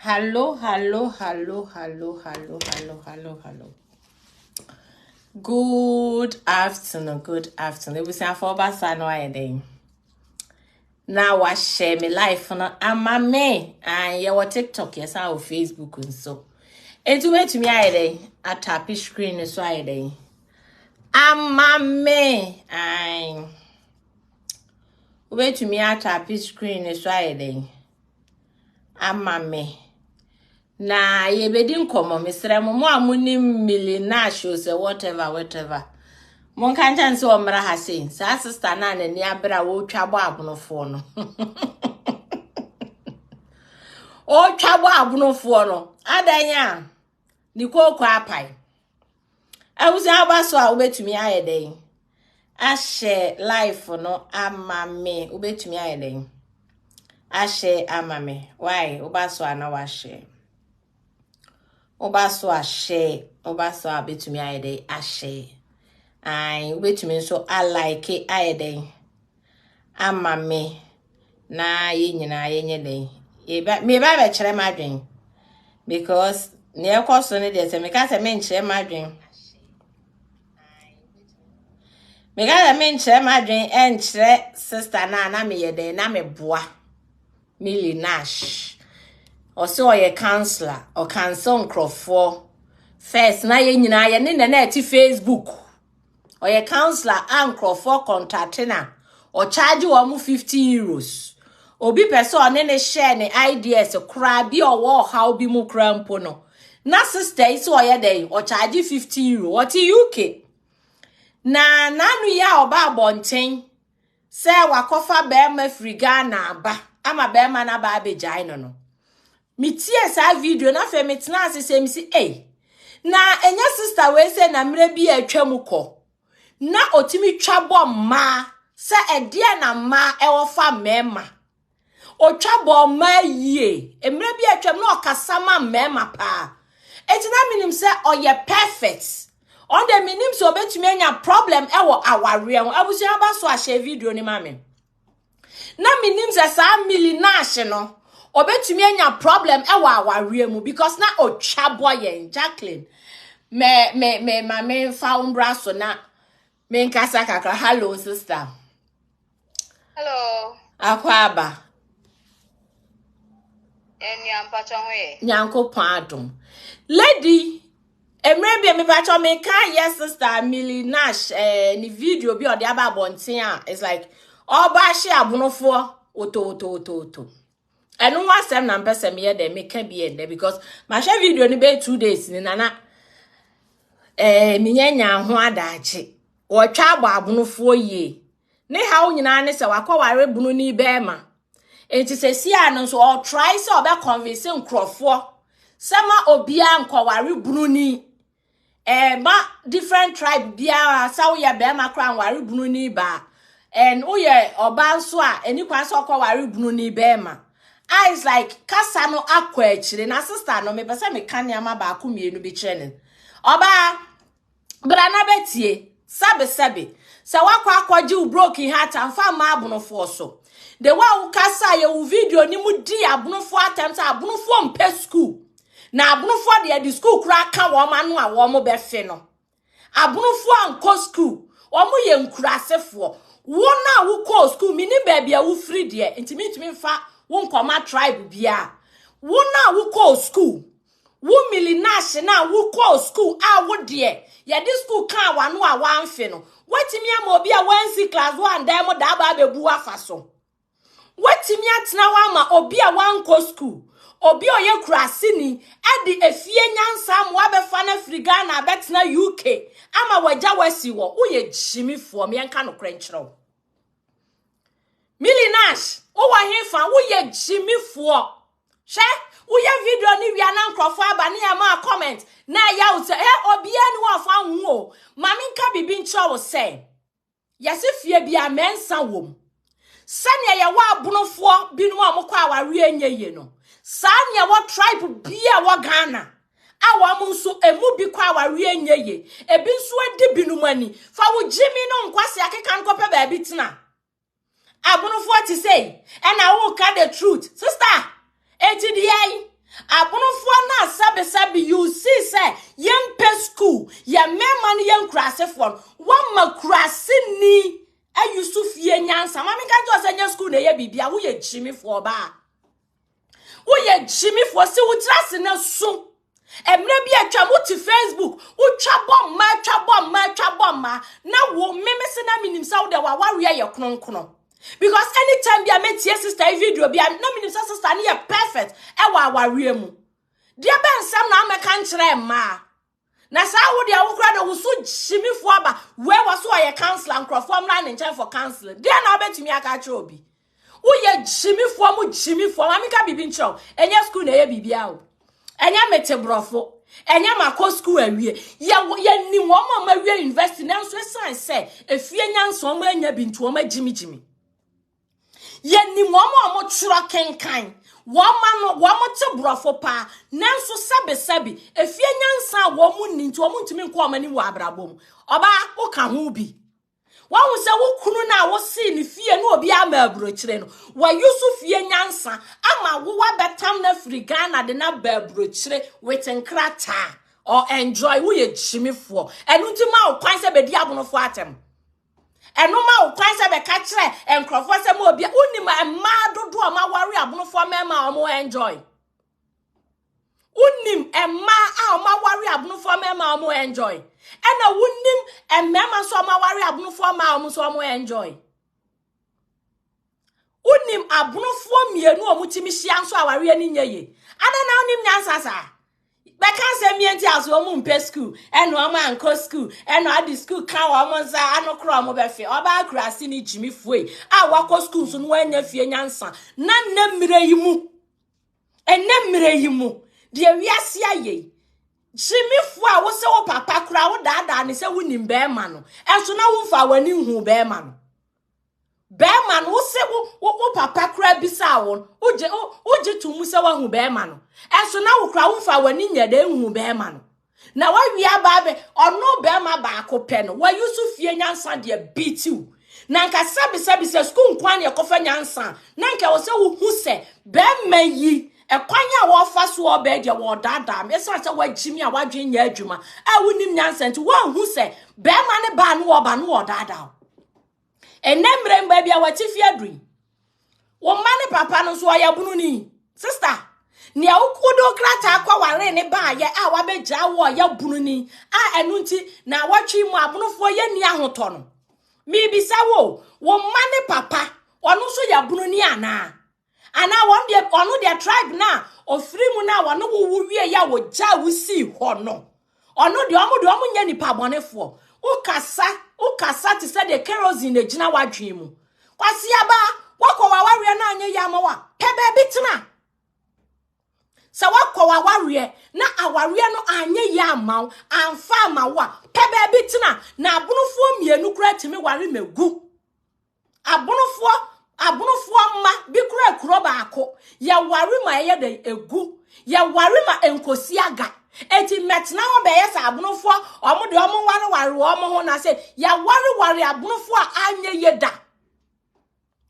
Hello. Good afternoon. It was for Basa no day. Now I share my life on a me and your TikTok, yes, our Facebook and so. It's way to me I day. A tap screen is why day. Me and way to me a tap screen is why day. Me. Na ye bedi nkomo misre mo amuni millionaire shows whatever mon kan chan so omra hasin sa sister na ni abra wo twabo abonofo no o twabo abonofo no adanya ni koko apai awusi abaso a obetumi ayeden a share life no amame obetumi ayeden a share amame why obaso ana wa share Obaso a share, Obaso a betumi ayede a share. Ai betumi so I like it ayede. Ama me na ye nyina ye nyede. Me ba be kire madwen because ne ekoso ne de se me ka se me nkire madwen. Me ka se me nkire madwen enkire sister na me yede na me boa. Millie Nash. Or so ye counselor or counsel crofo first na ye nyina ye ne na ti Facebook or ye counselor and crofo contactina or charge you almost 50 euros obi person ne share ne ideas kra bi or how bi mu krampo no na sister is or ye dey or charge 50 euro what UK na nanu ya oba bonten say wakofa be ma friga na aba ama be ma na ba abejai no mi tie sa video na fe metina asese mi si na enya sister we say na mre bi atwam kɔ na otimi twabo ma se ede na ma ewofa mema o twabo ma yie emre bi atwam na okasama mema pa etina minim se oye perfect on the minim so betumi anya problem ewo aware abusi aba so a share video ni mame na minim se sa millionaire no obetumi anya problem ewa aware mu because na otwabo ye Jacqueline me mama found braso na me nkasa kakra hello sister hello akwaba eni ampacho we nyanko padum lady emre me pacho me kan yes sister Millie Nash ni video bi odi aba bonten a it's like oba she abunofo oto enu wasem na mpese me ye me ka bi ende because ma share video ni be 2 days ni nana minyanya ho adache wo twa agba abunofo ye ne ha onyina ne se wakọware bunu ni be ma enti se sia no so o try se obe convince nkrofo sama obia nkọware bunu ni ma different tribe bia sa wo ye be ma kra nware bunu ni ba and wo ye oba nso a eni kwan se okọware bunu ni be ma eyes like kasa no akwa akire na sister no me pese me kan ya ma ba ko mienu bi kire ne oba brana betie sabe se wakwa akwaji u broken heart amfa ma abunofo so the wa u kasa ye u video ni mu di abunofo attempt abunofo mpe school na abunofo de school kura ka wo ma no a wo mo be fe no abunofo anko school wo mo ye nkurasefo wo na wo ko school mi ni ba bia wo free de intimi fa wo nkoma tribe bia wo na wo ko school wo millionaire na wo ko school a wo de ye di school kan wa no a wa mfe no watimi am obi a 1C class 1 dan mo da ba bebu afaso watimi atena wa ma obi a 1 ko school obi oye krasini e di efie nyansa mo abefa na friga na betena UK ama waja wasi wo uye jimifo me enka no krenchero millionaire wo wa hefa uye jimifo she uye video ni wi ana nkrofo aba ne ya ma comment na ya use obia ni wo fa hu mami nka bibi ncho wo se yesi fie bia mensa wom sane ya wa abunofo binu amukọ aware enye no sane wo tribe bia wo Ghana awa mu nso emu bi kwa aware enye ebi nso adi binu mani fa wo jimi no nkwase akeka nkope ba bi tena abunofo ti say and I will cut the truth sister eti di ai Abonofo na sabe you see say yen pe school ye mema ne yen krase fon wan makrase ni ayusufie nyansa mama kan jo say yen school na ye bibia wo ye jimi fo ba wo ye jimi fo se wo trase na so emre bi atwa mo ti Facebook wo twa bom ma na wo memese na minim sa wo de wa ware ye kronkron. Because anytime be a metie sister video be na minim sa sister na ye perfect e wa ware mu dia ben sam na ameka nkyere ma na sa wo dia wo kra de wo so jimifo aba we waso ye counselor nkrofo amra ne nkyere for counselor dia na obetumi aka kire obi wo ye jimifo amika bibi nkyere enye school na ye bibia o enya metebrofo enya mako school awie ye ni wo ma wie university na nso esan se efie nyanso ma anya bintu o ma jimi ye ni wo ma chura kenkan wamo te brofo pa nanso sabe efie nyansa wo mu ni nti wo mu ntimi nko amani wo abrabom oba wo ka ho bi wo hu se wo kunu na wo si ni fie na obi ama abrochire no wa yusu fie nyansa ama wo wa betam na frigana de na ba abrochire wetin krata or enjoy wo ye chimifo enu nti ma wo kwan se be di abonofo atem enu ma wo kwan se be ka kire enkrofo se ma obi unima emma dodo ma ware abonofo ma omo enjoy unim emma a ma ware abonofo ma omo enjoy ena unim emma so ma ware abonofo ma omo so omo enjoy unim abonofo mienu omo timi hia so aware ani nyeye ada na unim nyansasa beka se mienti aso omo mpe school eno ama anko school eno adi school kan wa mo za anokro mo be fe oba akrasi ni jimi fuei a wako school so no anya fie nyansa na mmire yi mu de wiase aye jimi fu a wo se wo papa kura wo dada ne se wonim be ma no enso na wo fa wani hu be ma no Beman wo se wo papa kura bisa won oje tumu se wa hu be ma no enso na wo kura wo fa wani nyade hu be ma no na wa wi aba be ono be ma ba akopɛ no wa yusu fie nyansa de bitiu na nka sabi se school nkwan ye kofa nyansa na nka wo se wo hu se be ma yi ekwanya wo fa so obe de wo dada me se wa jimi a wadwe nya adwuma a wonim nyansa nti wo hu se be ma ne ba no wo ba no wo dada enemre mba bia wati adui wo mane papa no so ayabunu ni sister ni akudo krata akwa ware ne ba ye a wabegya wo ayabunu ni a enu nti na watwi mu abunofo ye ni ahoto no mi bisa wo mane papa onu so yabunu ni ana won de onu de tribe na ofiri mu na wono wo wie ya wo gya wo si ho no onu de omo nya nipa bonefo ukasa ti se de kerosene ejina wadwen mu kwasi aba wakọ waware na anye ya ma wa pebe bitina se wakọ waware na aware no anye ya ma amfa ma wa pebe bitina na abunofo mienu kura timi ware megu abunofo ma bi kura kuro ba ako ya ware ma ye de egu ya ware ma enkosi aga eti metna ho be yes abunofo omo de omo ware omo ho na se ya ware abunofo anye yeda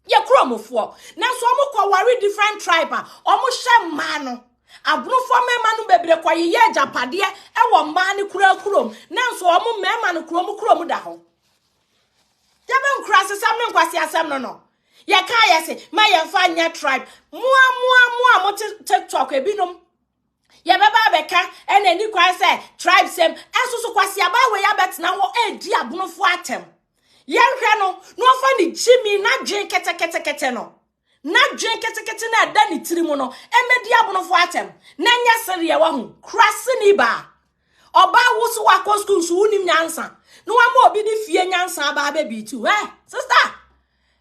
ye kromofo na so omo kwa ware different tribe omo hye ma no abunofo mema no bebre kwa ye japade e wo ma ne krom na so omo mema no krom da ho ya ben kra sesam ne nkwasi asem no ye ka ye se ma ye fa nya tribe mo TikTok ebinom ya baba beka ene ni kwa se tribe sem enso kwasi aba we ya betna wo edi abunofo atem ye hwe no fa ni jimi na dwen kete no na dwen kete na da ni tiri mu no emedi abunofo atem na nya sere ye wa hu krase ni ba oba wo so wa ko school so unim nyansa no wa ma obi di fie nyansa ba ba bi tu sister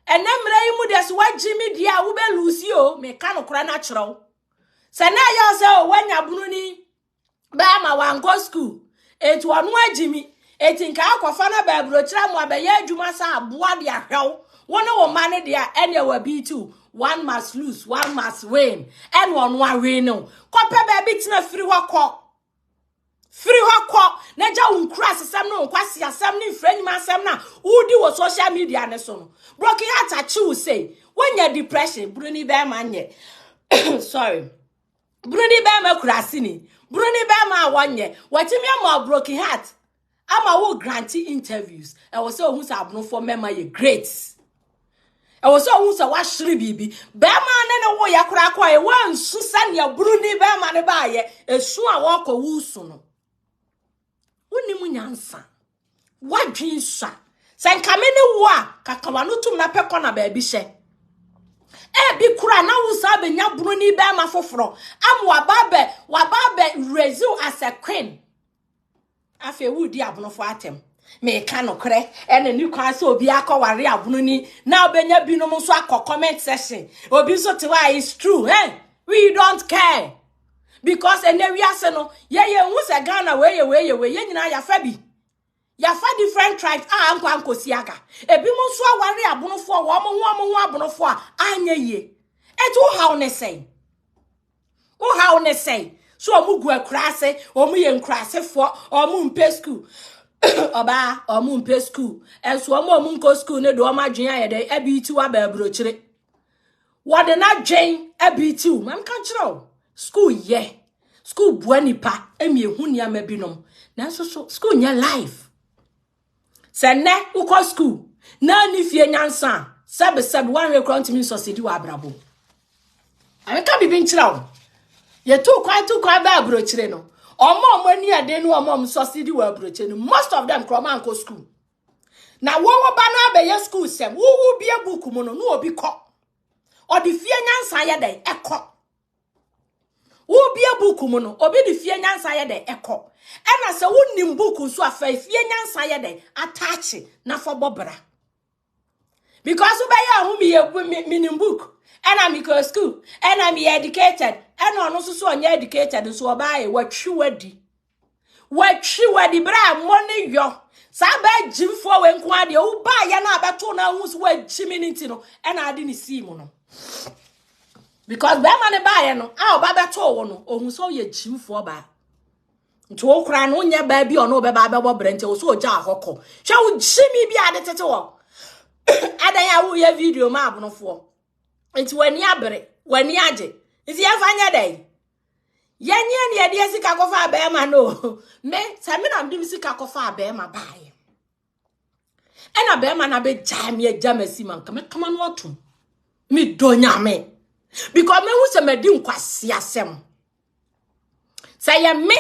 enemre yi mu de so wa jimi dia wo be lusi o me ka no kora na kyerɛw se na ya se wanya bunu ni ba ma wango school etu onu ajimi etinka akwafa na ba brochira mu abaye adwuma sa aboa de ahwew wona wo mane de ene wa B2 one must lose one must win and one win no kope ba bi tina firi hɔ kɔ na ja unkra asem no nkwasi asem ni franyima asem na udi wo social media ne so no broken heart achi wo say when you depression bruni be manye sorry Bruni Bama Krasini, Bruni Bama 1 year, what you mean more broken heart? I'm a will grantee interviews. I was so who's abno for memory great. I was so who's a wash bibi. Bama and a warrior crack why one Susan ya Bruni Bama ne baye, a sure walk a woosuno. Unimunyansa. What dreams, sir? San Kamene wa, Kakamanutum na pekona baby she. Bi kura na wo sabe nya bruni be ma foforo am wababe resume as a queen afi wudi abonofo atem me ka no kre ene ni kwa se obi akọware abononi na obenya binom so akọ comment section obi so te why is true we don't care because ene wiase no ye hu se Ghana we ye nyina ya fa bi ya fa different tribes anko ankosi aka ebi mo so aware abonofo wo mo ho abonofo anya ye etu how ne say so omugu akrase omu ye nkrase fo omu mpe school oba omu mpe school enso omu nko school ne do omadwen ayede abiti wa ba abrochire wode na dwen abiti mam kan kire school ye school buanipa emi ehu nia mabinom na so school nya life sene uko school na ni fie nyansa sabe one way crown to me society wa brabo ameka bibi nchirawo ye tu kwa ba abrochire no omo ani ade no omo society wa abrochire no most of them come and go school na wo ba na be ye school sem wo bi book mu no no obi ko odi fie nyansa ye den ekọ wo bi book mu no obi di fie nyansa ye den ekọ ena se wo nim book so afa fie nyansa ye den attach na for bobra because we be ya hu mi nim book ena mi go school ena mi educated ena ono so onye educated so obaye watwi wadi bra money yo saba jimfo we nko ade wo ba ya na abeto na hu so wajiminity no ena ade ni si mu no because be man ba ya no a oba beto wo no ohun so ye jimfo ba nto kra no nya ba bi ono be ba be bo brente wo so oja ahoko hwe wo jimi bi ade tete wo adan ya wo ye video ma abonofo enti wani abere wani age isi afanya dai yenye ni ade sika kofa ba ma no me sami na mdim sika kofa ba ma bae ena ba ma na be jam ye jamasi man kama no otum mi donya me because me hu se medi nkwase asem say me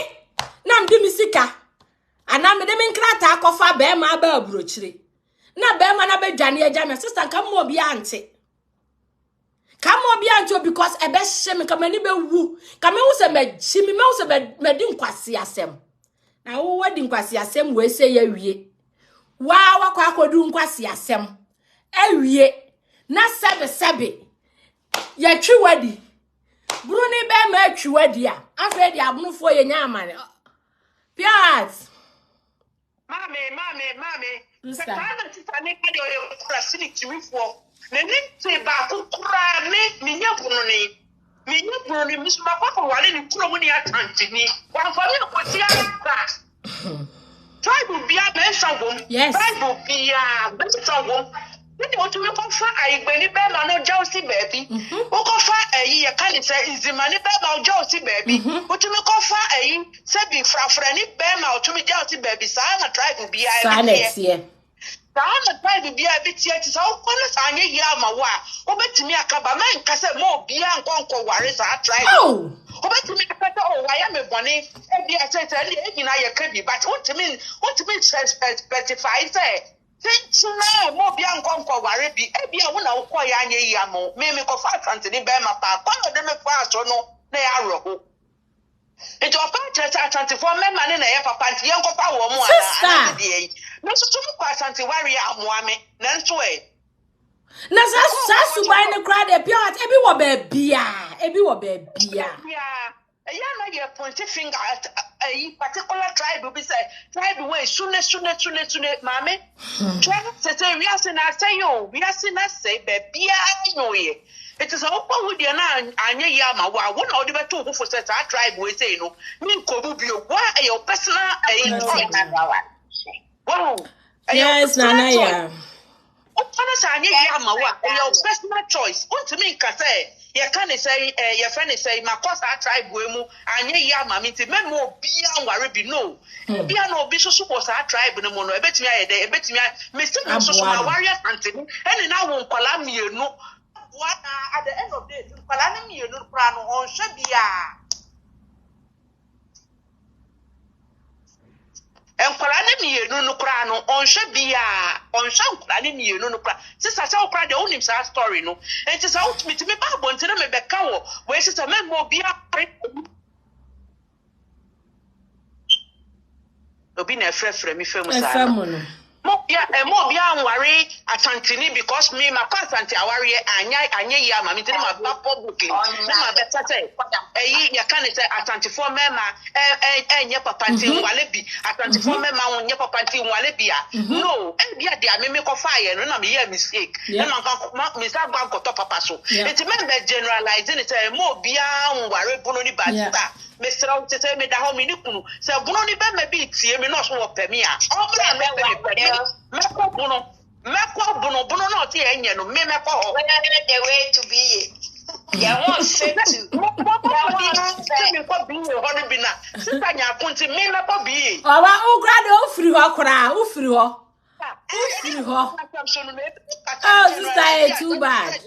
na mdim sika ana me de me nkrata kofa ba ma ba abrochire na be ma na be dwane ye jam sister kam mo bi ante because ebe sheme kamani be wu kame hu se me hu se medi nkwase asem na wo wadi nkwase asem we se ye wie wa wakwa akodu nkwase asem awie na sebe ye twi wadi bruni be ma twi wadi a afa di abunufo ye nya amane piat mame se kana titane kade o klasi ni tiwifo neni te ba kukura me nya bunoni misuma papa wale ni kuro mu ni atantini wa fa mi ko ti ara tribe bia be shangom tribe bia be shangom ni o tu me ko fa aigbe ni be ma no jausi baby o ko fa eyi ye kan se izima ni be ma o jausi baby o tu me ko fa eyi se bi frafra ni be ma o tu me jausi baby sa na tribe bia e Sana tribe bia bitie ti so kwona sanye yi ama wa obetimi akaba men kase mo bia nkonko ware sa tribe obetimi akata o wa ya me bone e bia tete ni egina ye ka bi but ontimi specify say na mo bia nkonko ware bi e bia wo na wo ko ya anye yi ama me ko fa asante ni be ma pa kwa de me fa aso no na ya roho ejo pa tete asante for me mane na ye papa nti ye nkopa wo mu ana de no so to kwa asante ware amoame na nto na sa subai ne crowd e pia ebi wo ba bia ya na ye point finger at a particular tribe be say tribe way sune mame tribe say we are say na say be bia no ye it is all who dey na anya ya ma wa wona odi beto who for say tribe we say no me nkobu bio wa your personal wow yes nana ya Your personal choice. Me say, you can't say, your friend is saying, my course I tribe Wemu, and ye yama me to memo be worry be no. Be no be so suppose I tribe no mono, a bit me a bit me, Mr. So my warrior hunting, and now won't call me no. What at the end of the day, Palani me no prano on Shabia. And Palani me no prano on Shabia, on Shanklani me no pra. Since I saw cry the only story no, and it's out to me babble until me becao, where she's a man more be up. Be a friend, me famous. More beyond worry at Santini because me, my cousin, worry, and ya, mammy, my papa booking. My better say, you can't say at 24 memma, and your papa Walebi, at 24 memma on your papa Walebia. No, and yet they are mimic of fire, and I'm here mistake. And Miss Abanko Papa so. It's a member generalizing it more beyond worry, Bononi Basta. Mr. to tell me that how many people say, Bononi Bembe beats me not so pemia. Meko Bono, not here, and you know, Meko, the way to be. Yeah, won't say to being a honey binner. Since I have put me, Meko be. Oh, grad, free her, free her. Oh, sister, too bad.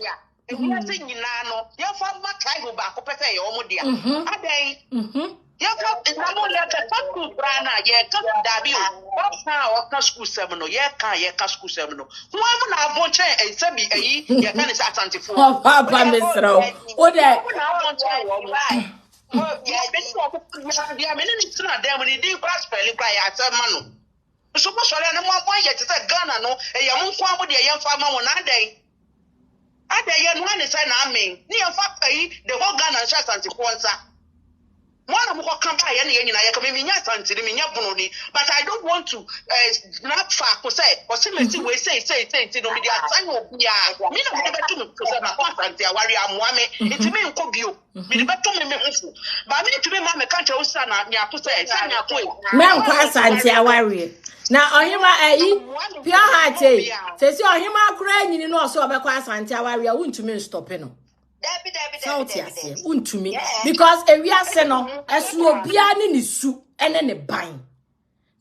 We are saying, your father tried back up at your modia. A day, you come in no letter, come to Brana, yet come to Dabi. What now, what school seminal, yet can ye school seminal. Who am I born and send me a ye, you can say at 24. Oh, Papa, Mr. What that? Yeah, minutes not there when he did prosper, by a sermon. So much I don't want why yet to say Ghana, no, a young farmer with a young farmer one day. I tell you, one is an army. Near Fappy, the whole gun and shots anti Kwanza. One of them come by any I come in Yasanti, but I don't want to not far to say, or simply say, to the media. I will be a minute to my conference, I worry, I'm one. It's me and Kobio. Be better me, but me to be my country, son, to say, Man, pass anti, I worry. Now, on him, I pure hearty. Says you him, I crying, you know, so about class anti, I worry, I wouldn't to me stopping. Wouldn't to me because a real seno as will be an in soup and then a bind.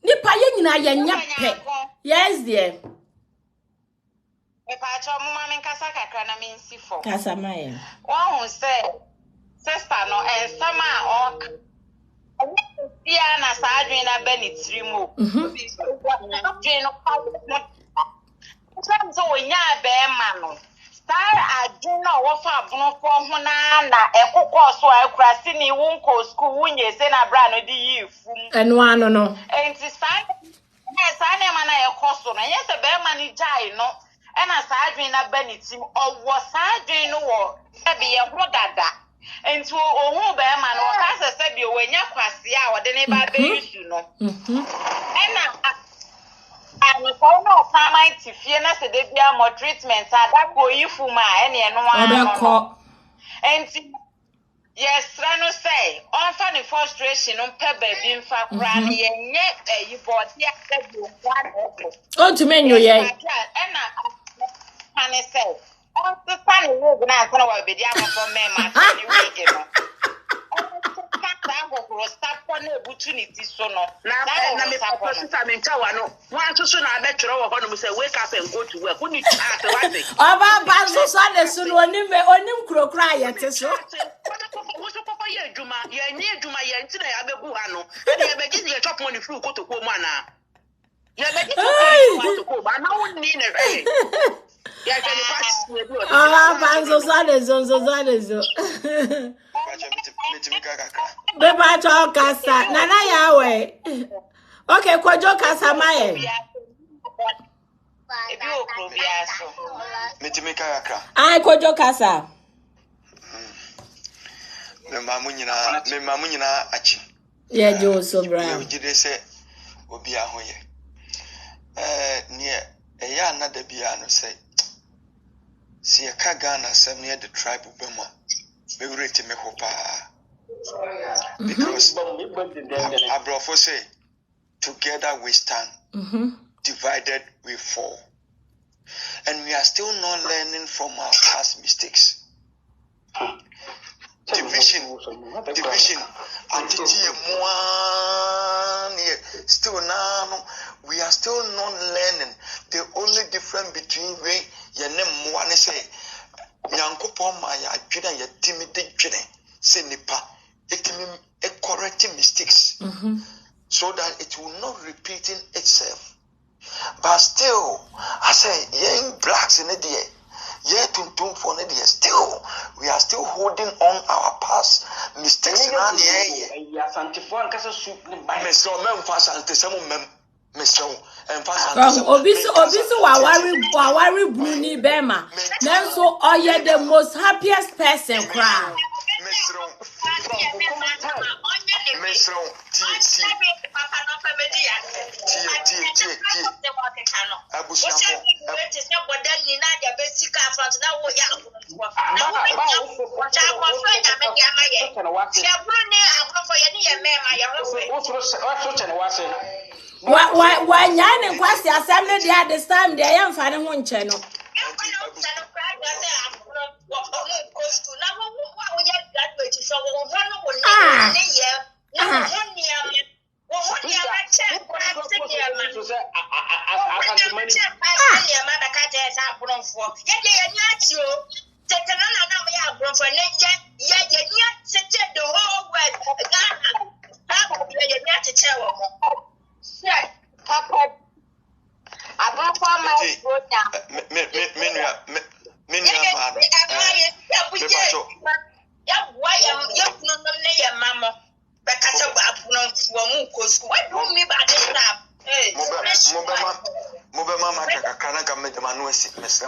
Nipa yen I pet. Yes, dear. If I told Mamma Casaka, I mean, see for Casamaya. One said, Sister, no, and summer or Diana Sadrina Bennett's remove. So, yeah, bear man. I do not offer Bonofona, a cook so I crasini won't call school when you send a brand of and one no. And it's time. Yes, I am a costume, and yes, a bear money die, no, and a Sadrina Bennett or was Sadrina or be a rodada. And to a bear man or as I said, you when you're quasia or the neighbor babies, you know. And I'm a phone of famine to Fiona said they be more treatments. I that go you for my any and one. And yes, Rano say, on funny frustration on pebble being far granny and yet you bought the oh, to menu, yeah. And I said, on the funny road, and I thought be the other for me, my stop on the opportunity so no. Now, I'm in Tawano. One to soon I bet you all of them say, wake up and go to work. Wouldn't you ask the right thing? Oh, but so sad, soon on him crow cry at us. What's your papa? Juma, you're near Juma, you're today. I be Buhano, and you're beginning your top money through go to Kumana. You're beginning to go, but no one need it. Ah, so sad. Beba talk kasa nana yawe. Okay, kwajo kasa maye. Ebi okro biaso. Metimika yakra. Ai kwajo kasa. Me mamu nyina achi. Yeah, Jo so bra. You jide se obi ahoye. Ne eya na da bia no say. Si e ka Ghana sem ne the tribe bema. Me rate me hopa. Because Abrofo say, together we stand, divided we fall. And we are still not learning from our past mistakes. Division. Still now, we are still not learning. The only difference between we and one say, Yankopon Maya, Judah, ya timid, say nipa, it correcting mistakes, so that it will not repeating itself. But still, I say, young blacks in the day. Yet for still we are still holding on our past mistakes in our Wawari Bruni Bema. Then so are you the most happiest person cry? Why Yan question assembly at this time they am finding one channel.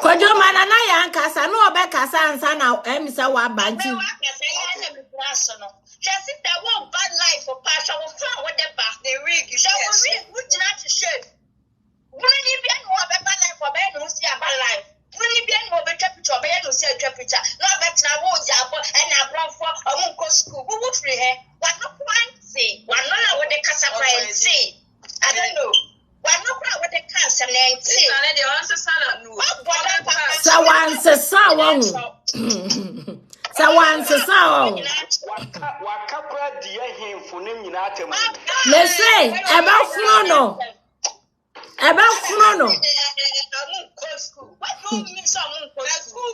Kojo manana yankasa no obekasa ansa na emisa wa bantu. Just if they want bad life for passion, will find what the back they rig. They will rig, which not to shade. Wouldn't you be more bad life for bed who see a bad life? Wouldn't you be more better picture, bed who see a temperature? No better now, and I brought for a won't go school. Who would free her? What no point say? One no what the casa say. I don't know. One no what the cancer name say. The answer son no. So once a sound. So once a sound. Let's say about Frono. About Frono. What do you mean some school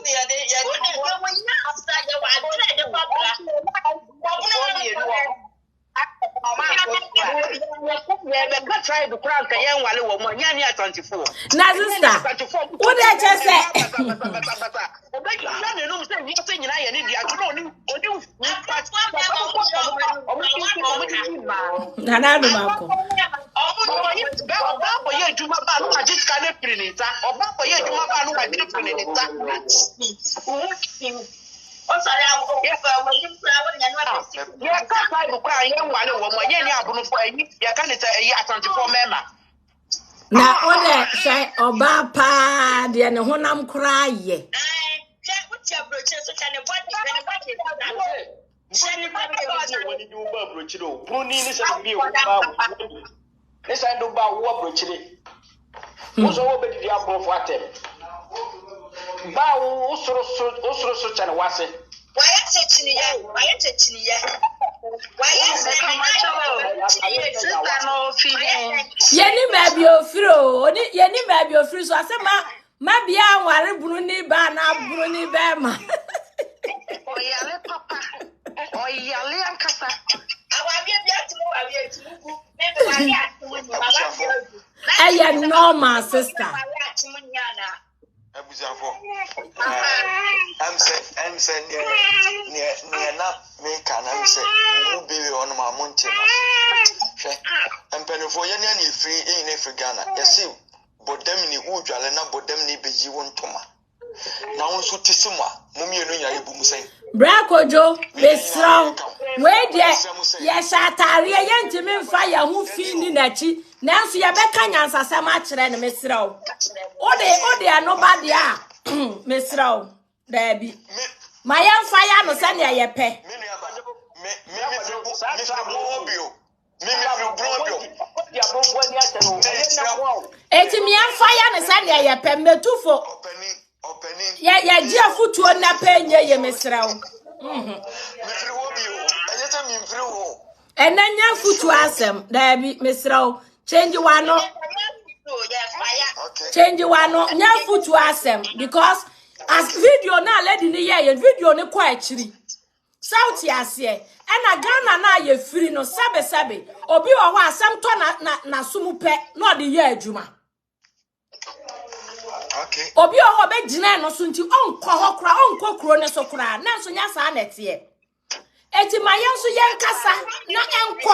try to crank a young while 24. Nazista, what did I just say? Na ode say oba pa de ne honam kraaye Yeni baby ofiro, yeni baby ofiro so asema ma bia nware Bruni ba na Bruni ba ma. Oyale papa. Oyale ankasa. Awabi bia timu Aya normal sister. I'm saying near na make an answer. You be on my mountain. And Penifo Yan free in every Ghana. Yes, you, but them in the wood, but them need be you want Toma. Now, so Tissima, Mummy, you boom saying. Bracojo, Miss Strong. Where dear, yes, Atari, a gentleman fire who feel in that chi. Nancy, I bet Kanyans are so much than Miss Row. Oh, they are nobody are Miss Row. There be my young fire no send ya pay. Eti mi fire ne sa ne ye pemmetufo. Opening. Ya dia futuo na penye ye mesrawo. Mifiri wo bi o. Ayeta mi mfiri wo. Enanya futuo asem da bi mesrawo. Change one. Okay. Change one no nya futuo asem because as video na lady ni ye video ni kwa achiri. South ase ena Ghana na ye free no sabe obi wo ho asem to na sumupe na odi ye adwuma. Okay. Obi ho be gina no so nti onko ho kra onko kro ne so kra na so nya sa na tie eti mayen so yen kasa na enko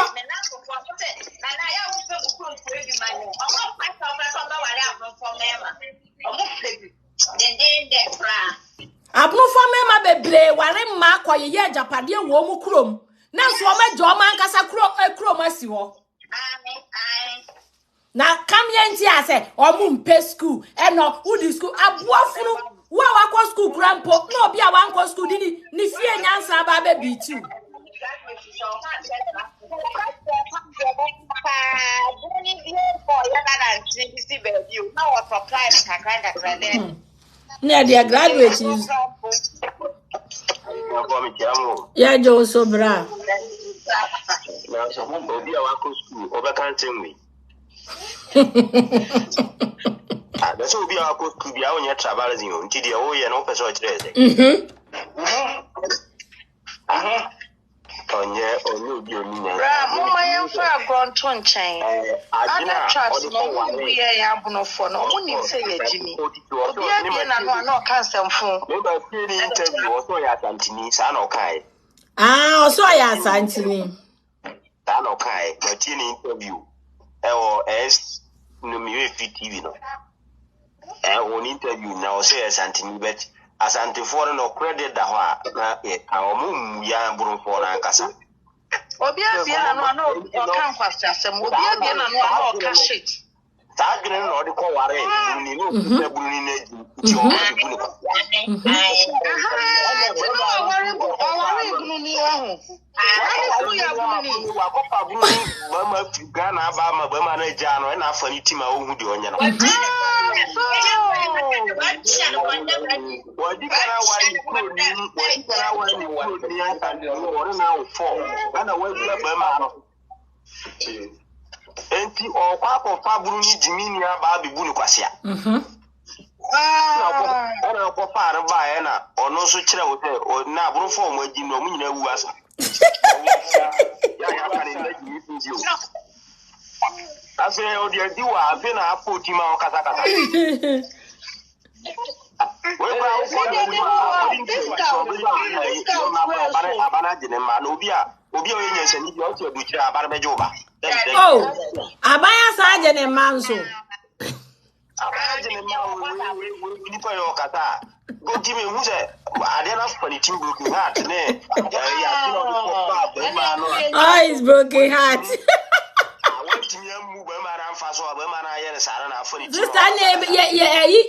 abno for mema bebre ware ma koye ye japade wo mu krom na so o mejo o man kasa krom asi ho na kam yenti ase omu mpe school eno udi school abuafunu wa wakọ school krampo na obi a wankọ school ni fie nyansa ba be bi tu na dia graduate is ya jo so bra na so mo obi a wakọ school obekanten we that's will be our could be our near traveling until the old and open so no me TV no on interview now say something but as anti foreign no credit da ho na omum ya buru for na nkasa obi abia na no o kan kwasa asem obi abia na no o ka shit ta gene no de ko ware ni no se buru ni na ji o ma buru ko Ghana ba ma na ja no na afani tima ohu de onya no wadi kana wani aka no na ufo ana wadi ba ma no enti okwa kofa buru ni jimini aba bibu ni kwasia ana ko fara ba ya na ono so kire wo te na buru fo mo agi no mu nyina wu asa ya ka ni na jimi pinjo ase o dia diwa afi na apoti ma o kasa we ba o abana jene ma no obi o yenye se ni bi o ti ebuchire abana bejo ba oh abaya sa jene manso abana ma we ni pa yo kata go give me who say ade na for the team broken heart ne ya no ko ba ba no oh it's broken heart sister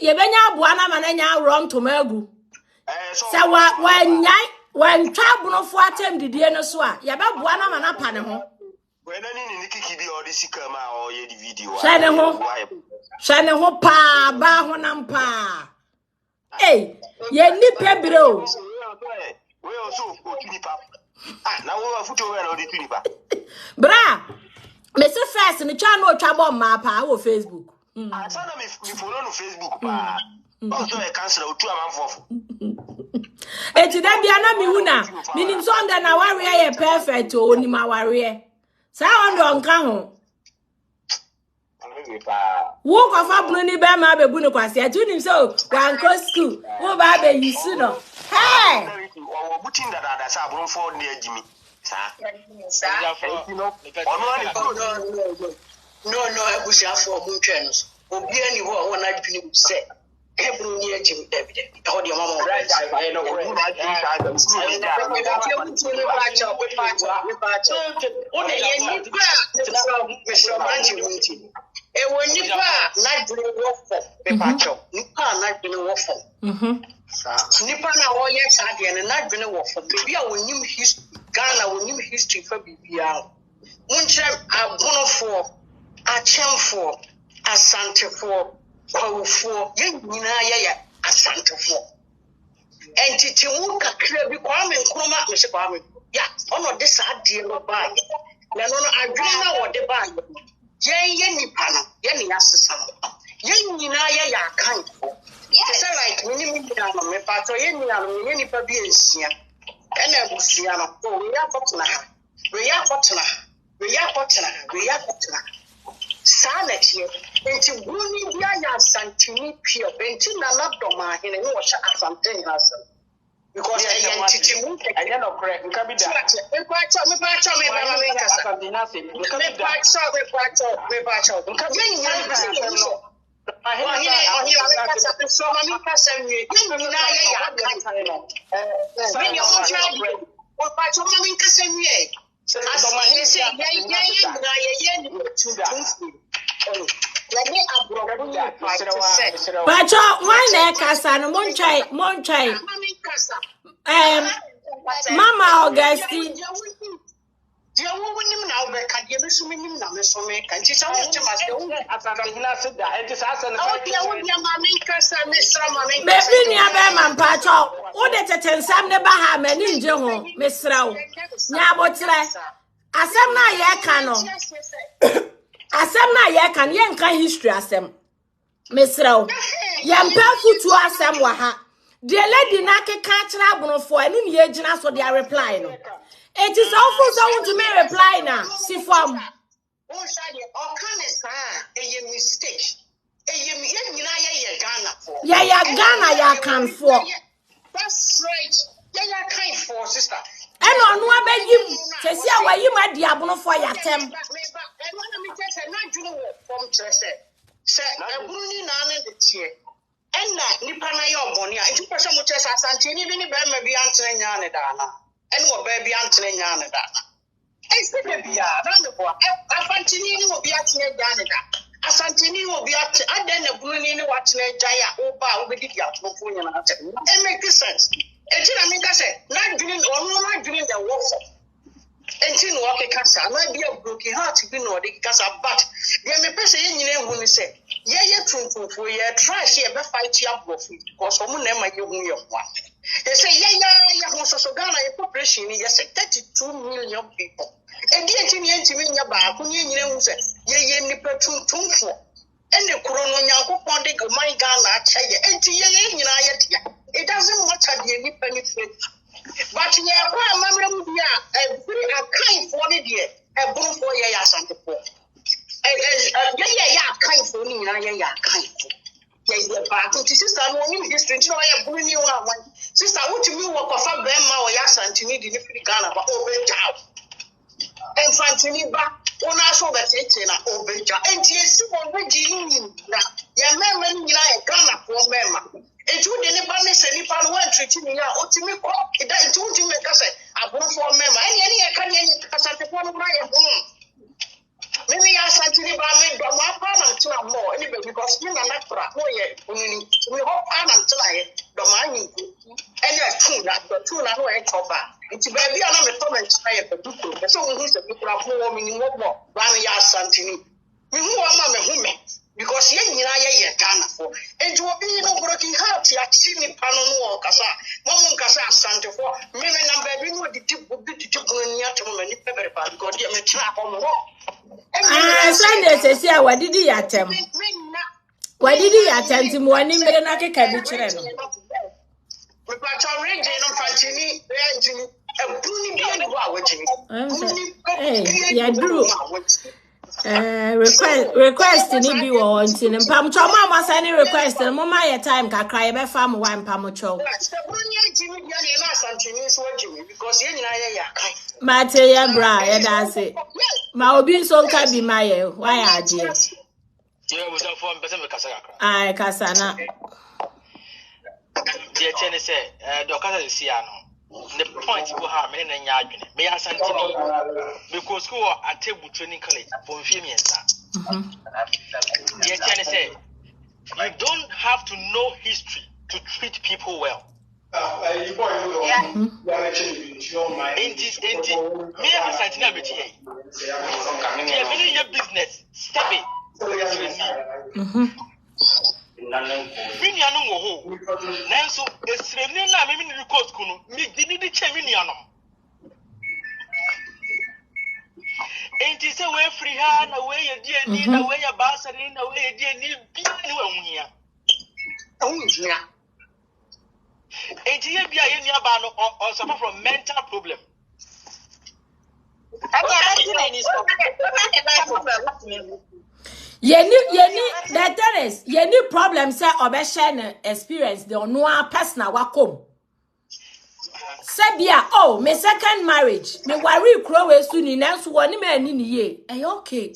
ye benya aboa na ma na nya wrong to magu se wa nyai when twabuno fo atem didie no so a ye be boa na ma na pa ne ho we na ni kiki bi o de sika ma o ye di video shane ho pa ba ho nam pa eh ye ni pebre o we also go to ni pa na we futo we na o di tu ni pa bra me se first ni cha no twa bom ma pa wo Facebook asana me follow no Facebook pa also e cancel otu amanfofo eti da bia na mi huna minim so nda na ware ye perfect o ni ma ware sa ondo nka ho wo ko fa bunu ni be ma be bunu kwase ati unim so wan ko school wo ba be yisu no hey wo butin da sa buru fo ni agimi no ebusia for mu ntwe no obi ani ho wona dwene bu se ebru ni agim David e ho de mama right I know nipa na wo ye sade ne na dwene wo fo bi a wonim history Ghana wonim history fa bibia munche abonofo achemfo Asantefo, Kwawufo, Yena Yaya, Asantefo. And Titimu Kakrebi Kwame Nkrumah, Mr. Kwame. Yeah, on this idea of buying. Nanono adwena wo de ba ye nipa no ye ne asesa no ye nyina ye ya kan yes like minimum no me pa to ye nyina no ye nipa bi ensia ena abusia no o we akotena ha we akotena sa na tie enti guni bia ya santini pio enti na na doma hene no wo sha asante nyasa because I am I am not correct. Nka bi da. Me pacho. Nka bi nya no. Pacho, why na kasa no monchai. Mama Augustine. Dia wo wonim na obeka dia mesumenim na mesome kan chicha wo chema se wo asante hina se da enti sa asa no fa dia wo dia ma men kasa mesra ma men kasa bebi ni abema mpacho wo de tetensam ne ba ha mani nje ho mesra wo nya abotre asem na ye ka no asem na ye ka ye nka history asem mesra wo ye mpa futu asem wa ha de lady na keka kira abonofo enu ne ye gina so dia reply no. It is awful so to me reply now. See from. Oh, Shadi, or can a mistake. A Ghana for. Yeah, Ghana, ya can for. That's right. Yeah, kind for sister. And on what beg you to see how you might diabolo for your tem. And what me tell you, not doing from Chester. Say, I'm running on the chair. And that Nipana your bonnia, and 2% much as Santini, even if I may be answering Yanadana. And what baby Anthony Yanada. I said, baby, I continue to be at Yanada. A Santini will be at and then a Bruni watching a Jaya Oba with the Yapuan. It makes sense. And I mean, I said, not doing or not doing the warfare. And tin walking casa, might be a broken heart to be Nordic casa, but there may be saying you know when you say, yeah, true for your trash here, but fight your profit, because someone never you one. They say, yeah, so Ghana, a population, yes, 32 million people. And the engineer to me, when you say, yeah, nipper for. And the Corono Pondic, my Ghana, and it doesn't matter the any but yeah, I'm kind for the year, a boom for ya something. Yeah, kind for me, yeah, kind. Yeah, but sister, I'm only history. You know, I have bring you one. Sister, what you walk off a Bema or Yasantini, the Ghana, but open job. And Fantini back on us over the open job. And yes, you now. Yeah, man, Ghana for Mema. And you didn't banish any pan one treating me out. What you make up? It doesn't you make us a boom for Mema. Any can Casate one of my home. Maybe I said to the Baman, but my parents are more anyway because you are not for a whole year. We hope I'm trying the money. And you're true that the two are no cover. It's baby, I'm a comment try the people. So who's a people are warming in what more? Rami Santini. We who are my women because you're Ghana for. And to be no broken heart, you see me Panano Casa, Mamma Casa Santa for. Maybe number we know the tip would be the tip when you're to many pepper, because you're a trap on the wall. Sunday says, what did he attempt? Why did he attempt him one in the Naki Cabbage? Yeah, Drew. Request in Ibi wanting and Pam Choma was any request and Mama time can cry about farm one Pamucho. Matea Bra, and I say, my obi so can be my why are you? I Casana. Dear Tenny said, Doctor Luciano. The point you have many and Yagin, may I send because school at table training college for females. Dear Tenny said, you don't have to know history to treat people well. Me as a business, step it. Miniano wo ho. Nanso esremne na me ni record kuno. Me dini di che miniano. Enti se we free ha na we ye die ni na we ye basari na we ye die ni bia ni wa hunia. Hunia. Enti ye bia ye ni aba no or suffer from mental problem. Yeni the terrace yeni problem say obeshe experience the onwa personal wakom. Sebia oh me second marriage me worry kro we su ni nanso woni ma ani ni ye okay.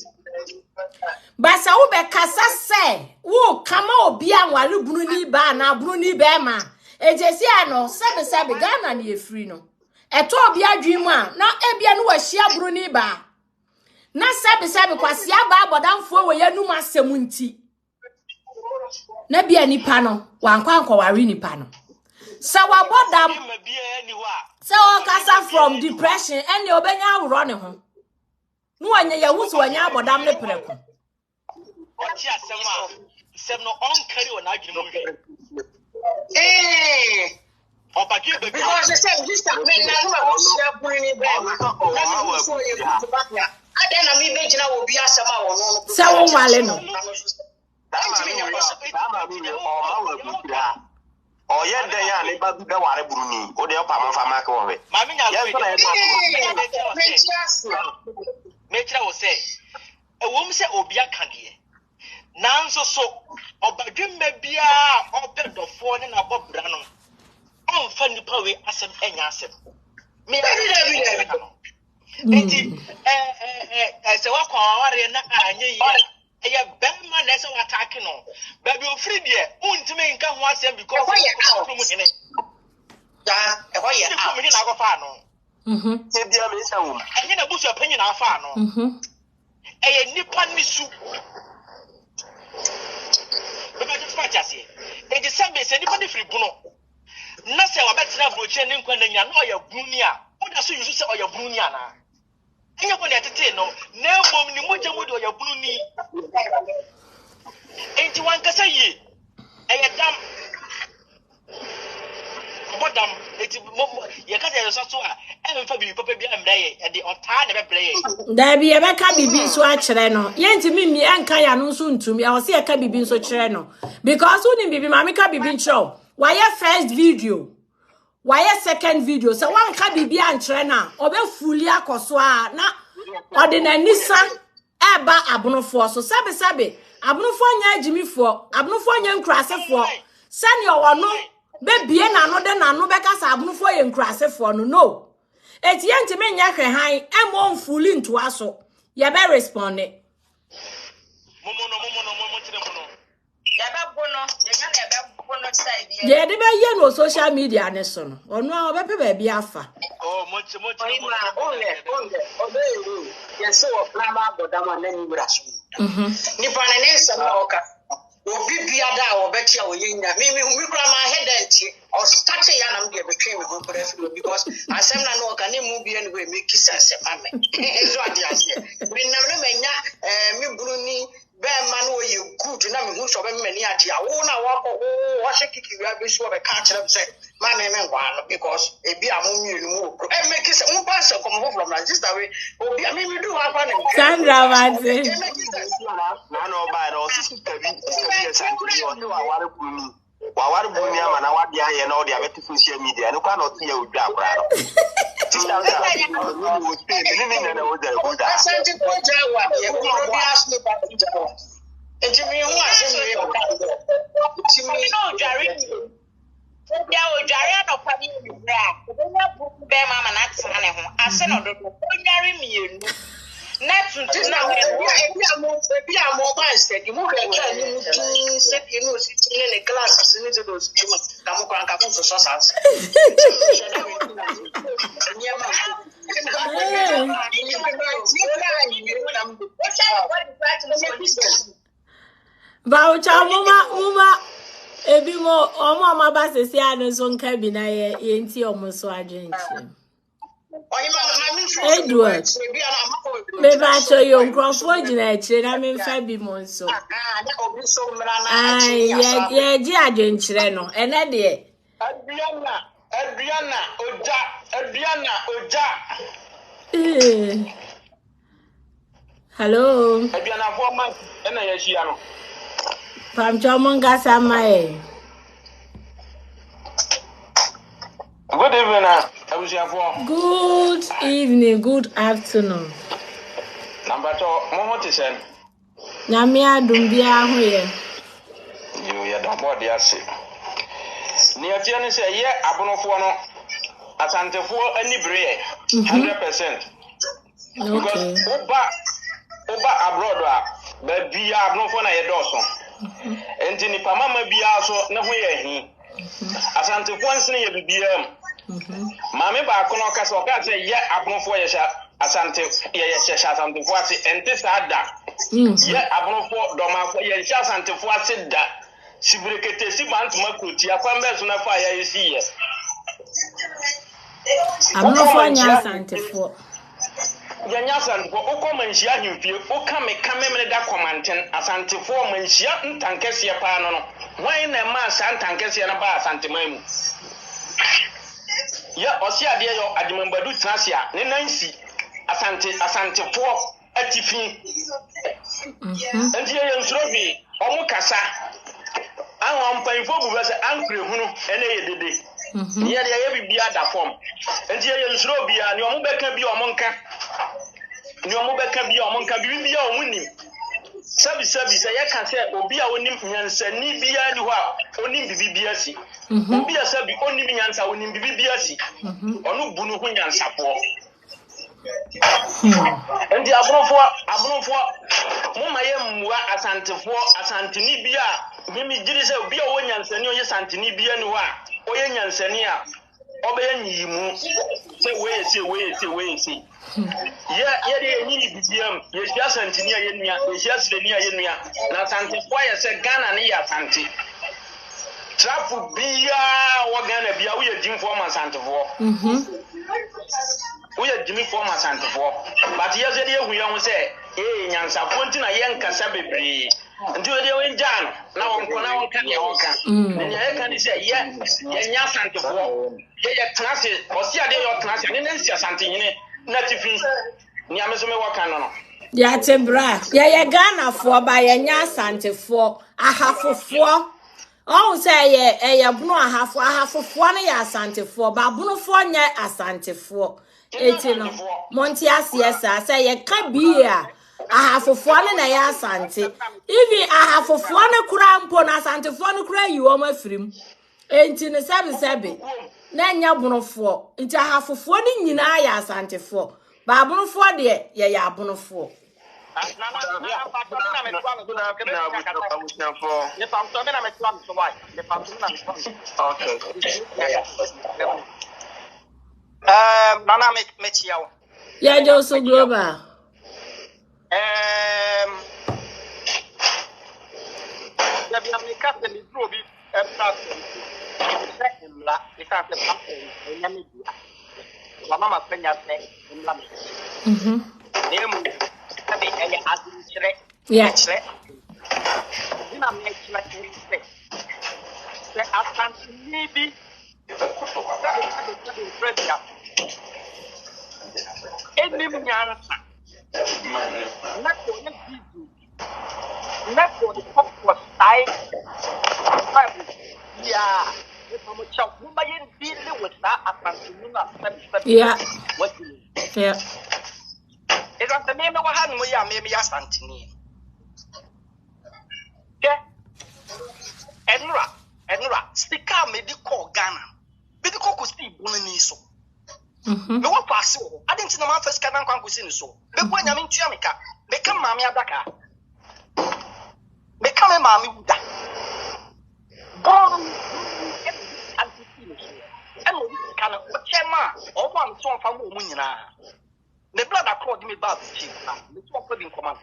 Basa wo be kasa say wo kama obi anware bunu ni ba na bunu ni be ma ejesi ano sebe Ghana na ye free no eto obi adwin mu a na ebia no wahia bunu ni ba na sebe kwase aba abodamfo we yanum asem nti na bia nipa no wankwa ware nipa no sa wabodam sa o kasa from depression and you obenya awro ne ho no anya yahuso anya abodam ne preko ochi asem no on carry on adwene mo hwe obagi be because the same this time me na no share puni be ma na so ye kutubanya adena mi be gina obi asem a wo no sa wo wale no oh yeah then ya le ba be ware buruni o de opa ma fa ma ka wo we ma me nya me tira wo say e wo mi say obi aka de nanso so obadwemma bia obedofo ne na bobra no onfa nipa we asem enya asem me enti se wa kwa ware na anye yi eye bema na se wa attack no ba bi ofri de untime nka ho asem because from hene ja e ho ye from hene na go fa no se bia me sa wo anye na busu apanyi na afa no eye nipa nisu baba just fa jase e de sembe se nipa de free buno na se wa betra broche ne nkwa na nya na oya bruni a o da so yusu se oya bruni ana enye ko ne tete no na mom ni moja mu de oya bruni enti wan kasa yi eye dam bodam eti ye kasa ye so a emfa bi papa bi amra ye e de ota ne bebre ye da bi ye beka bibi so a kire no ye ntimi mi enka ya no so ntumi ya wo se ye ka bibi so kire no because who ni bibi ma me ka bibi ncho why first video why second video so wan ka bibi an kire na obe fuli akoso a na ordinary nisa eba abunofo so sabe abunofo anya agimifo abunofo anya nkrasefo sani owo no be bie na no de na no be ka sa abunofo ye nkrasefo no eti enti me nya hwe han emo mfuli nto aso ye be respond momo tire mono ya be bono ye ga na be bono side ye de be ye no social media ne so no ono a obepe ba bi afa oh mo tire obe yes o plama bodama na ni braso nipa na ne nsama oka obi biada a obetia oyenya mi kura ma headent o start ya na me between me go for because asem na no oka ne mu bia ne we make sense mame so ade ase me na me menya me bruni be man wo ye good na me hu so be me ni ade a wo na wo shekiki wi abi so be ka kire say mame me ngwa no because ebi amu mienu mu make sense mu pass come from like this that way obi me do wa na Sandra Manze na no ba no sisi tabi santi o wa ware buruni ama na wa dia ye na o dia betu social media no kwa na o tie odwa akra no sisi anga wo stay ni na wo da go da santi ko jawa ye ko bi asle ba jawa ejimi hu asemi o ka ejimi no jare ya o jare no pa ni bra o nya bu be mama na tsana ne ho ase no do o nyare mienu na tuntu na ebi amo ba steady mu be ka ni mu tin se bi no si tin ne class ni do si tuma ka mo kan ka ko so sans Baucha mama ebi mo omo ma ba sesi anu so nka bi na ye enti omo so adwenchi oyi ma mi Edward. Me ba cho yo nkrofo gina ekyire na me mfa bi mo nso. Ye ji adwenkyire no. Ene de. Adriana Oja. Hello. Adriana for man ena ye hia no. Pam chomonga samae. Good evening, Good evening, good afternoon. Number 2, Momo Tisen. Namia Dumbia Hoye. You don't want the assay. Near Tiani say, yeah, Abonofono, Asante for any bray, 100%. Okay. Because Oba abroad, but be Abonofona a doson. And in the Pamama be also no way. Asante for any BBM. Mame ba kono kasa o ka say ye abonfo ye sha asante ye sha asante fo ase ente sada ye abonfo do ma fo ye sha asante fo ase da sibrekete si bant makoti akwa mbeso na fa ye si ye abonfo nya asante fo ye nya asante fo okọ manhia himfie oka meka memene da komanten asante fo manhia ntankese ye pa no wan na ma sa ntankese na ba asante mamu ya osi ade yo adimambadu trasia ne nansi asante fo atifi ndi ye nsrobi omu kasa awon panfo bu be se ankre hunu ene ye dede ye de ye bibia da form ndi ye nsrobi a ne omu beka bi omu nka bibia omu nim sabi se ye ka se obi a onim nyansani bia ni ho a onim bibia si obi a sabi onim nyansa onim bibia si onu bunu ho nyansa po ndi abronfo mo maye mwa asanteni bia mimi giri se obi a wo nyansani o ye santeni bia ni ho a o ye nyansani a obe nyimu se we se ye de ni BBM ye sia santini ye nua ye sia sreni ye nua na sante fo ye se Ghana ne ya sante trapu bia wo Ghana bia wo ye jimfo ma sante fo wo ye jimi fo ma sante fo but ye se de hu ye ho se nyansa fo ntina ye nkasa bebre nti we de we jan na won kan ye won kan ne ye kan se ye nya sante fo ye trase o si ade yo trase ne nsia sante yine natifi ni amesome waka no ya tebra ye Ghana fo ba ye nya asante fo ahafofo o say ye bunu ahafofo ne ya asante fo ba bunu fo nya asante fo eti no monti asiesa say ye ka bia ahafofo ne na ya asante even ahafofo ne kura mpo na asante fo ne kura yiwo mafirim enti ne sabi na nya bunofo nti ahafofo ni nyina ya asantefo ba abunofo de ye ya abunofo Nana mechiao ya Joso Global ya bi ameka se mi dro bi la esa se pa enya mi dia wa mama penya se mla mi nemu tabi enya azin chire ya chire dina me chire se asanti ni bi enim nyara sa na ko ne bizu na ko the pop was style yeah if I'm a child who may deal with that yeah what yeah it's not the name of one we are maybe a santini yeah Enra sticker medical Ghana medical could still bunny so me what pass I didn't know my first can so the point I'm in Jamaica become mammy adaka become a mammy wuda born and can chema or one song from Munina. The blood according me back to chief, the two of in command.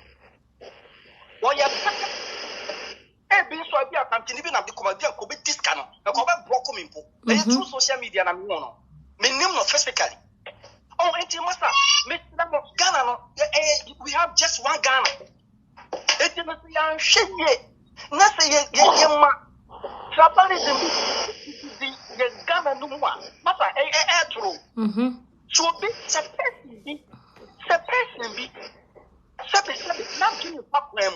Why you have been so I can't even have the command could be this canon, a cover broken in through social media and I'm me name not physically. Oh, and Enti masa, Ghana no, we have just one Ghana. Enti no say yan hweye. Na say ye ma. Tribalism the Ghana no mo. Masa true. So be the person be not doing fuck them.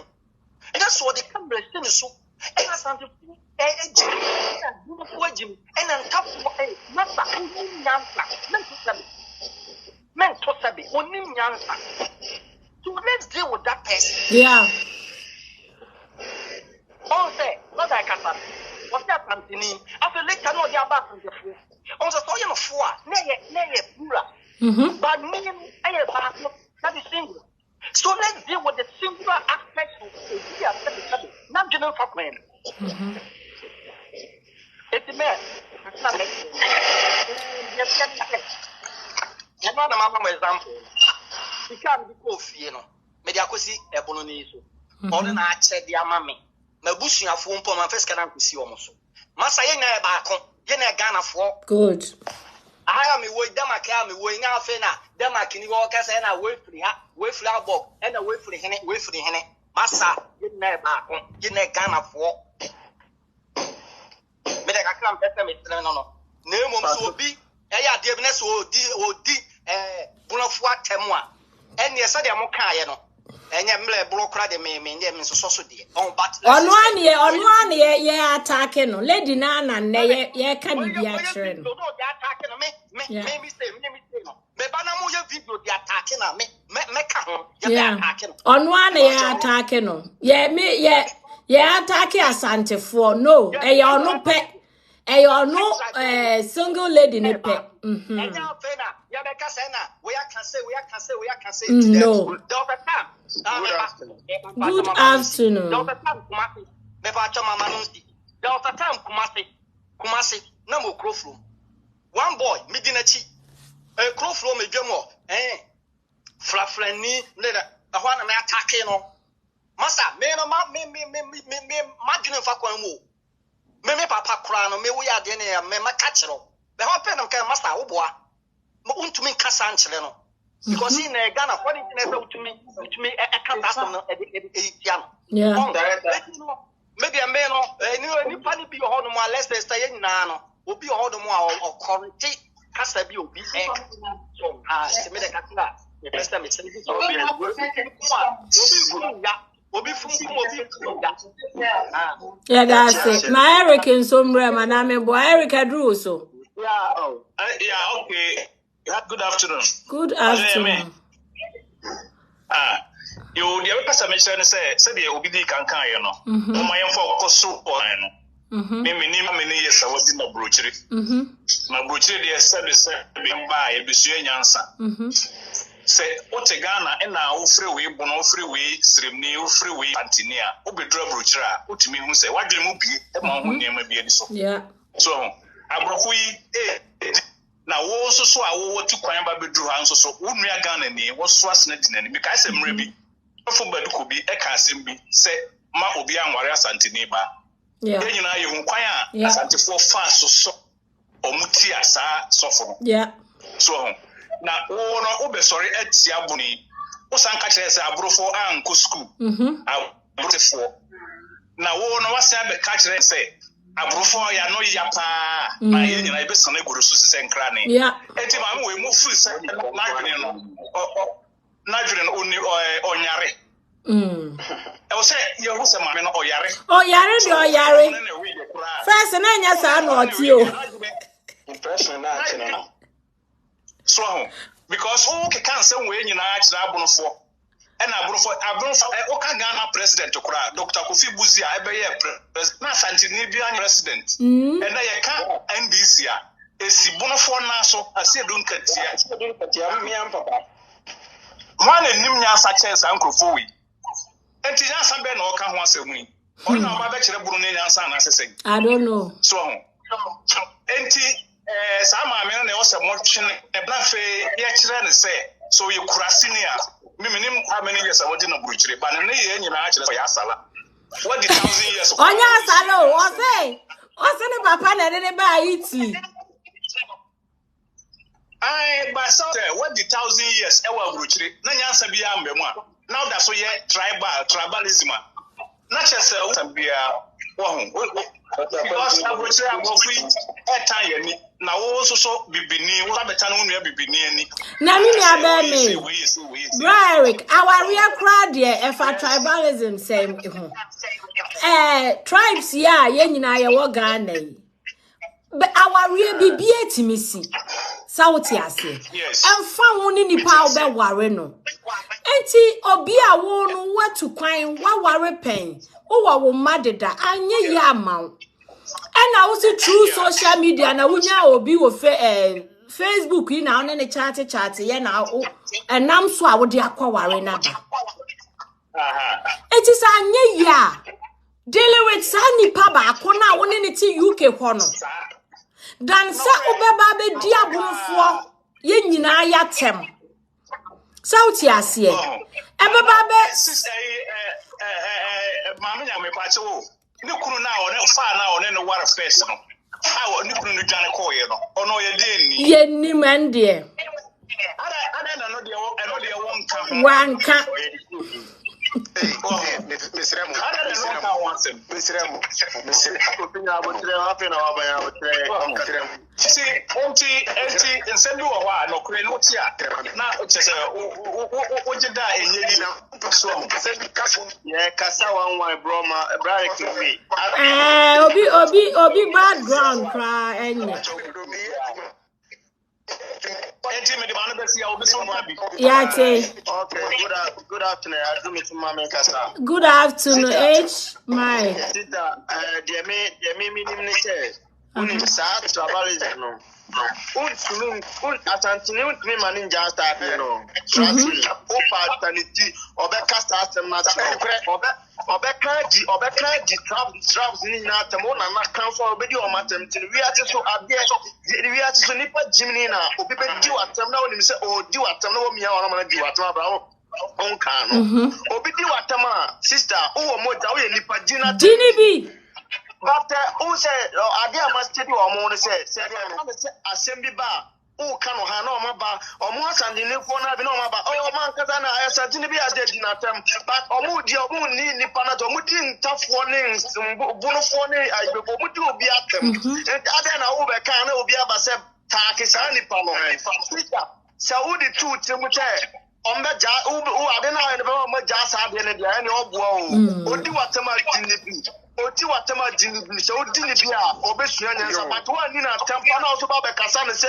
And that's what the camera is so. And that's something and on top of Masa mental sabi onim nyansa. So let's deal with that person. Yeah. On say, not like I said. What's that something? After later no dia back on the floor. On the soil of four, nay pura. But me that is single. So let's deal with the singular aspects of the not general fuck man. It's a man. It's not I'm not a mama example. You can't be coffee, you know. Mediacosi, a bolognese. All the night said the mammy. My bush in a phone for my first canal to see almost. Massa, you know, back on, you know, Ghana for. Good. I am a way, Dama Kami, way now, Fena, Dama can walk as and I wait for the box and a wait for the henny, wait for the henny. Massa, you know, back on, you know, Ghana for. Medica can't better me, no. No more will be. Aya Diabnes or D. Bunafua Temwa. And yes, I am okay, no. And you may block the me, so dear. On one year, yeah, attacking. Lady Nana, yeah, can be actually. Yeah, on 1 year attacking. Yeah, me, yeah, attacking Asante for no, no pet. No single lady in a pet. No. Good afternoon. Kumasi, no more crowflow. One boy, Midinachi, a crowflow, me jamo, Flaflani, a one of my attacking. Massa, me, margin of Aquamu. Me papa krano me we ade na me makachero be ho pe no kan master oboa mo untumi kasa anchele no because in Ghana what is na utumi e kan that no e piano yeah maybe a me no ni pani bi ho no mo Leicester stay nyina no obi ho no mo a correct kasa bi obi so se me de kasa me pesta me se bi obi yeah, that's it. My Eric in some room, and I'm a boy. Eric Drew so. Yeah, okay. Good afternoon. Good afternoon. You the other person say the obidi kankan you know. My info koso no. Me many years I was in the brochure. My brochure there said be buy e bisu nyansa. Say ote Ghana and now free way bono free way srimni free way antinia obedra brochure otimi hu say wadwe mu bi e ma hu nyema bi so yeah so abrofo yi na wo so a wo tu kwan ba bedru ha so wonua Ghana ni wo so asena dinani me kai se mre bi ofo baduko bi e ka asem bi say ma obi anware asantini ba yeah enyina ye hu kwan a asantefo fa so omuti asa sofo yeah so na wono obesori etia buni osanka kire se abrofo anko school abrofo na wono wase abe ka kire se abrofo ya no ya pa na ye nyina ebe sane goro so se nkra ne enti ma we mu free se na dwene no oni onyare e wo se ye hu se ma me no oyare de oyare first na nya sa na oti o impression na chine no so because who can say we nyina akira abonofo and abonofo o ka Ghana president kura Dr. Kofi Buzia ebeye president na Santini bi an president and na ye ka NDC a esi bonofo na so ase don katia me am papa man enim nya sa chance ankrofo wi enti nya sa be na o ka ho asemu yi o na ba be kire buru ne nya sa na asese I don't know so enti sama me na o se mo twene e bla fe ye kire ne se so ye kurasi ne a miminim how many years awodi na buruchire ba ne ye nyina a kire ya sala what the 1000 years onya sala o say ne papa na ne ba iti I but so what the 1,000 years ewa bruchiri na nyansa bia mbemu a now that so ye tribalism na chese bia because bruchiri agofi etan yeni na wo so bibini wo abeta no nua bibini ani na me abeme Brian our real crowd here if a tribalism same ho tribes ya ye nyina ye wo Ghana yi but our real bibie timisi South ase emfa woni nipa obe ware no enti obi a wo no watu kwan wa ware pen wo wo madeda anye ya amaw ena wo si true social media na wunya obi wo Facebook yi na one ne chat ye na enam so a wo de akwaware na ba enti sa anye ya dealing with sa nipa ba ko na wo ne ti UK ho no dan sa obeba be di abonfo ye nyina ya tem South ase ebeba be mama nya me pa che wo ni kunu na one fa na one no war first no a ni kunu no dwane ko ye no ono ye de ni ye ni mande ada na no de wonka wanka Misremo. Obi background cry any. Yeah, good afternoon. Good afternoon, H. My. Traps in Natamona, not come for a video on my team. We are just so we are just nipa Jimmy now. Obi do at them now and say, oh, do at them no me or do at my own can. Obi do at Tama, sister, oh, more nipa Gina Dinibi. But who said, I dare must tell you, or more say, assembly bar. Oh, can no maba or more and the new one having no maba. Oh, man, Kazana, I said, Jimmy as they did not them. But Omudi, Omuni, Nipanato, Mutin, tough warnings, Bonofone, I will be at them. And Adana over can be about Seb Takis and Nipano. Saudi two Timothy. On the jar, who are then I never just had any of woe. Or do what Dinibi. Oti watema dinibi so dinibia obesua nyansa but one ni na tempa na so ba be kasa ne se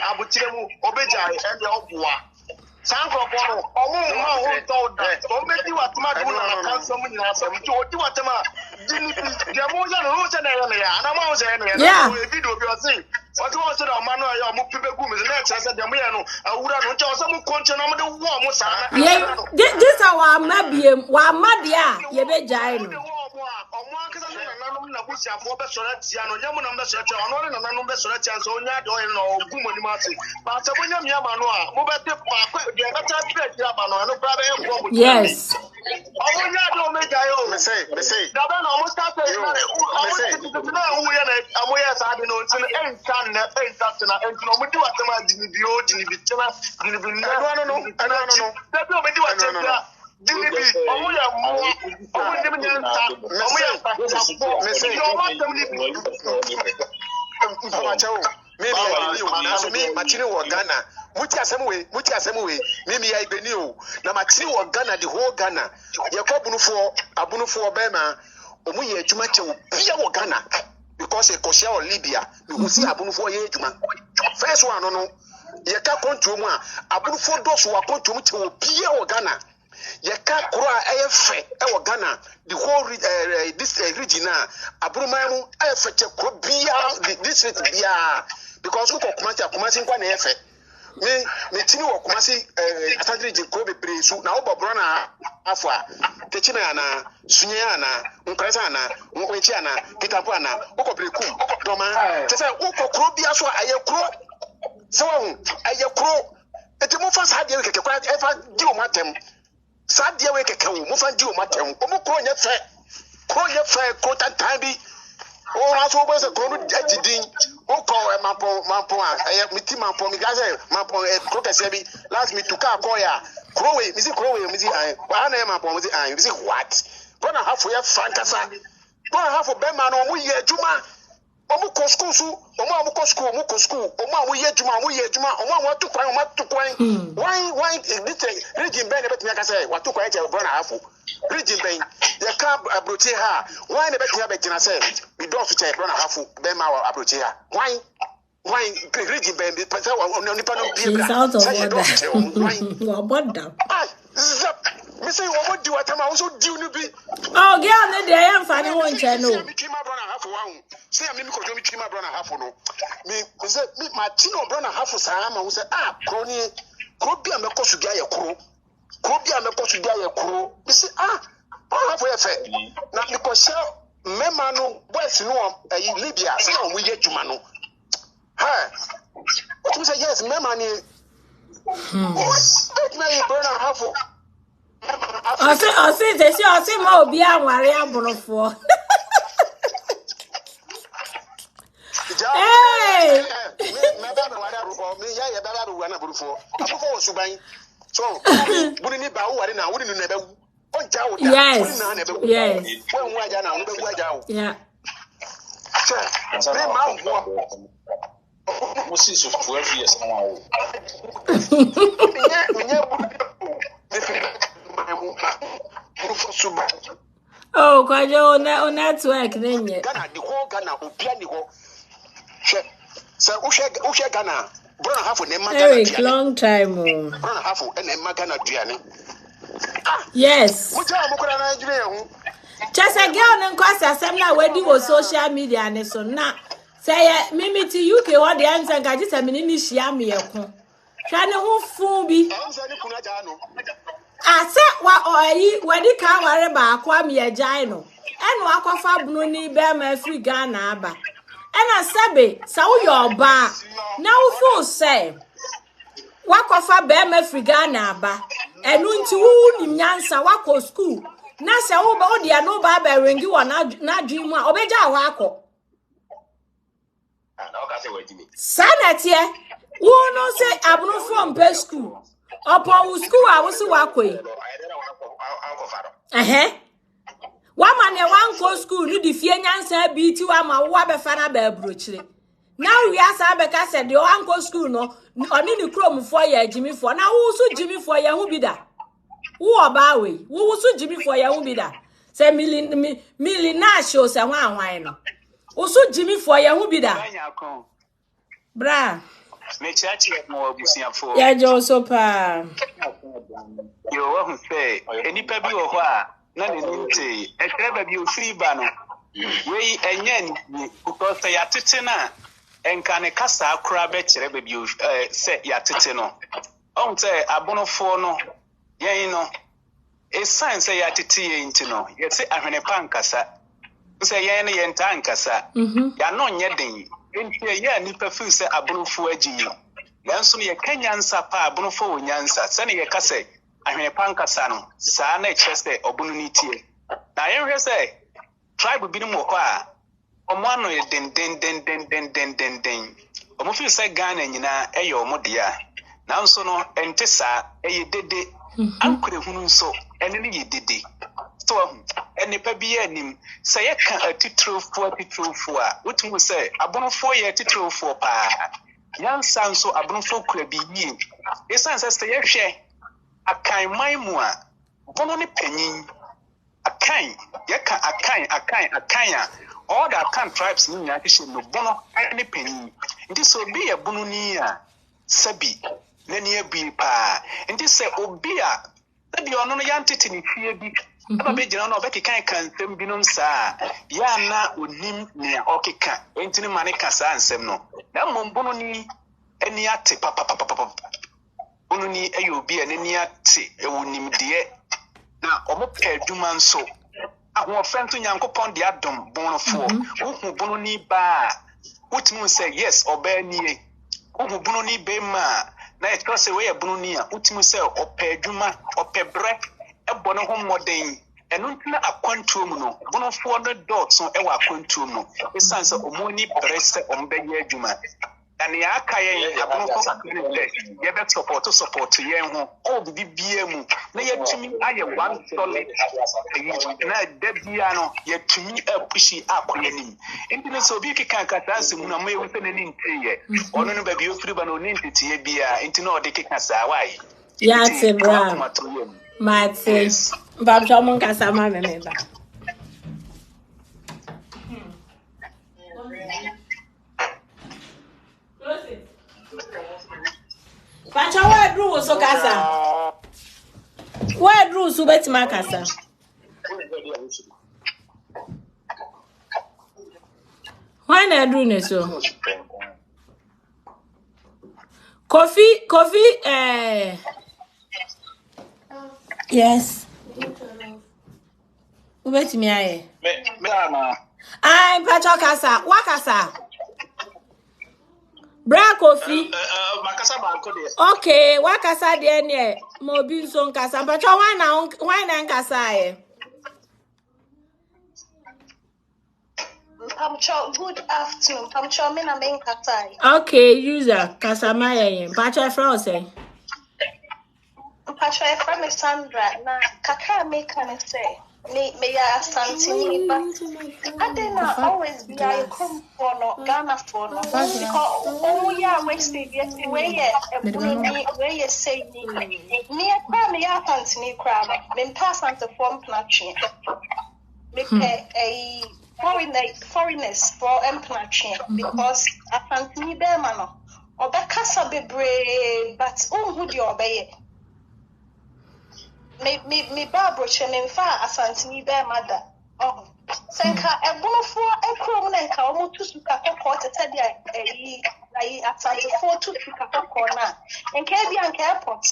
abutire mu obeja e de oboa sankropo no omo ma ho to da o medi watema do na kanso mu nyina so mti oti watema dinibi dia mo ya no se na ya na ma ho se na ya video bi o se what was it on manu ya mo pibe gu mi na che se dia mo ya no awura no che o se mo konche na mo de wo mo sa na this our mabiem wa madia ye beja no yes. Machine wa Ghana. Muti asem we. Mimi ya ibeni o. Na machine wa Ghana the whole Ghana. Yakọ abunufo obema. Omu ye adwuma chewo bia wa Ghana because e kosia o Libya. We see abunufo ye adwuma. First one no. Yeka control mu a abunufo doso wa control mu chewo bia wa Ghana. Yeka kro a efe e wa Ghana the whole this region na aburumamu efe che kro bia district bia because who Kumasi nkwa na efe me tini wo Kumasi asantri jinko bebre su na obobro na afo a techime ana sunye ana nkresa ana nwechi ana kitapo ana ukobrekum doma tese ukokro bia so ayekro se wo ayekro etimo fa sa de keke kwa efa di o matem sa de we keke wo mo fa di o matem o mo kro ye fe kro tantan bi Oh, that's what was a chrono ding. Oh, call a mapo, I have meeting mapo, me guys, mapo, Crocasebi, last me to car koya. Crowe, Missy Crowe, Missy I, one name upon the eye, Missy what? One and a half for your Francasa. 1 half of Bema, no, we hear Juma. Omuko school, Omuko school, Oma, we hear Juma, Oma, what to cry, what to cry. Why, this region Ben, but like I say, what to cry, Brona Hafu. Region Ben, the cab approach her. Why the better bet I say, we don't check Brona Hafu, Bema approach her. Why, region Ben, the Pata on the panel, she's out of order. Missing what do I also do to be? Oh, girl, they are funny one channel. Say, I'm because you became my brother half no. Me, my Tino brother half for Sama who said, Crony, Cropia Mako to get a crew. Cropia Mako to get a crew. You say, half way effect. Not because Memano, West no, Libya, say, we get to Mano. Hi. What was I? Yes, Memani. What? My brother half for. I say, they see, I see more beyond where I am born for. Hey! Yes. Yeah. Oh, quite on network, then you. So, Usha Ghana, Brother Half of them, Eric, long time. Brother Half and Magana Diani. Yes. Just a girl and cost a seminar where you go social media and so now. Say, Mimi to UK, what the answer got just a minute, Shiami. Trying to fool be. I said, what are you when you can't worry about Kwame a Gino and Wakafa Bruni Bama free Ghana. And I said, so your bar now full say Wakafa Bama free Ghana ba and unto Nyansa Wako school. Nasa Oba, dear no barber ring you are not dream Obeja Wako. Sanity, who no say Abno from Pay School. Upon school, I was walkway. One man, one co school, you defend answer be to our Wabba Fana Bear Bruchly. Now we ask Abeka said the uncle school no, or need chrome for ya, Jimmy for now. Who so Jimmy for ya who be that? Who are Bowie? Who so Jimmy for ya who be that? Say Millie shows a wine. Who so Jimmy for ya who be that? Bra. Yeah, Josepa. You won't say any baby or what? None in say a baby free banner. We and yen because they are titina and can a cassa crab baby you say yatitino. On say abonofono, yeah, you know. A sign say yatiti into no, yet say I'm in a pancasa. Say any and tankasa. You're not yetting. Into a year, Nipper Fu say abonofo agino. Yanso ye Kenyansa pa abonofo nyansa. Sani ye kase, I'm in a pancasano, Sana cheste obuniti. Now, you say, tribe will be no more. Omano ye den. Omofi say Ghana nyina eyo modia. Now so no entesa eye dede. Ankure hunu so eneni ye dede. So any pebi anim say ye kan atitro for a wetin say abonofo ye atitro for pa. Yansa so abonofo kura bi yi. Esan say ye hwe akan maimu a bono ne panyin akan ye kan akan all the akan tribes ni nya hye no bono ne panyin nti so bi ye bono ni a sabi nani abi pa nti se obi a sabi ono no yantete ni fie bi aba be gina no be kan nsem bi no nsa ya na onim ne okeka nti ni mane kasa nsem no na mombono ni eni ate papa onu ni ayobi anani ate ewunim de na omo peduma nso ahwo fento nyankopon de adom bonofo ohu bono ni ba utmu say yes oba ni ohu bono ni be ma na it cause we bono ni a utmu say opeduma opebre ebono ho moden ɛno ntina akwantuo mu no bonofoɔ no dɔɔso ɛwɔ akwantuo mu ɛsiane sɛ ɔmo ni brɛ sɛ ɔmo bɛyɛ adwuma and ya aka yɛn abonofo kakra dɛ yɛbɛ support yɛn ho ɔwɔ bibi bia mu na yɛtumi ayɛ one solid na da bia no yɛtumi apushi akɔ yɛnim nti no sɛ obi keka kasa asɛm na mo yɛwu sɛ n'ani nteyɛ ɔno no baabi ofiri ba no ɔne nteteyɛ bia nti na ɔde keka saa wae yate bra mate babjɔ mo nkasa ma me ba Pacha where drew so kasa. Where drew so betima kasa. Why na drew ne so? Coffee yes. Ubetimi aye. Me ama. Ai Pacha kasa, wa kasa. Bra Kofi. Makasa ba ko de. Okay, wakasa de ne mo bi nso nkasa. But why na nkasa e? Good afternoon. Me na me nkasa. Okay, user kasama yen. Pacha from say. Pacha from Sandra na kakra me kan say. Me ya Santini, but I didn't always be I come for no Ghana for no because oh yeah wasted yes where you say me a crime ya Santini crab me pass on to form plantation me pay a foreigners for plantation because a Santini be man or be kasa bebre but who do you obey me Barbara Chemenfa Asantini Bear Mother. Oh, Senka a bonofo a cromanka almost to Kaka Teddy a Asante 4 to Kaka corner and Caribbean airport.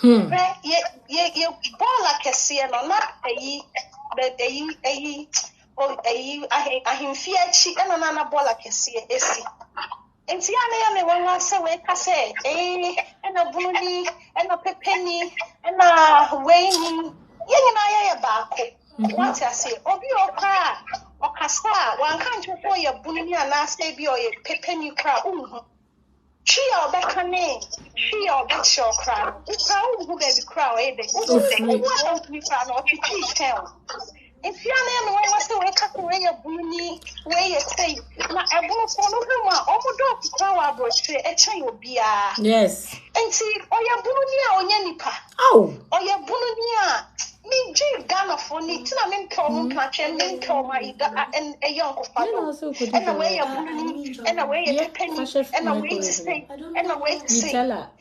Ye ball like a sea or not a him fear cheat and another ball like a sea. And see, I am one say, wake I say, and a bunny, and a penny, and a wayne, I back. What I say, or be your car, or casta, one can't for your bunny and last day be or a penny crowd. She or back her name, she or bet your crowd. It's how who baby crowd, what to be proud or to teach town. If you are not what's the way cut away your bunny, where you say, not a woman for no woman, almost dog crowd brochure, a child be yes. And see, or your bunia or yanipa. Oh, or your bunia. Me Jim Ghana for need to mean come catch and then come and a young father. And away your bunny, and away your penny, and away to say, and away to say.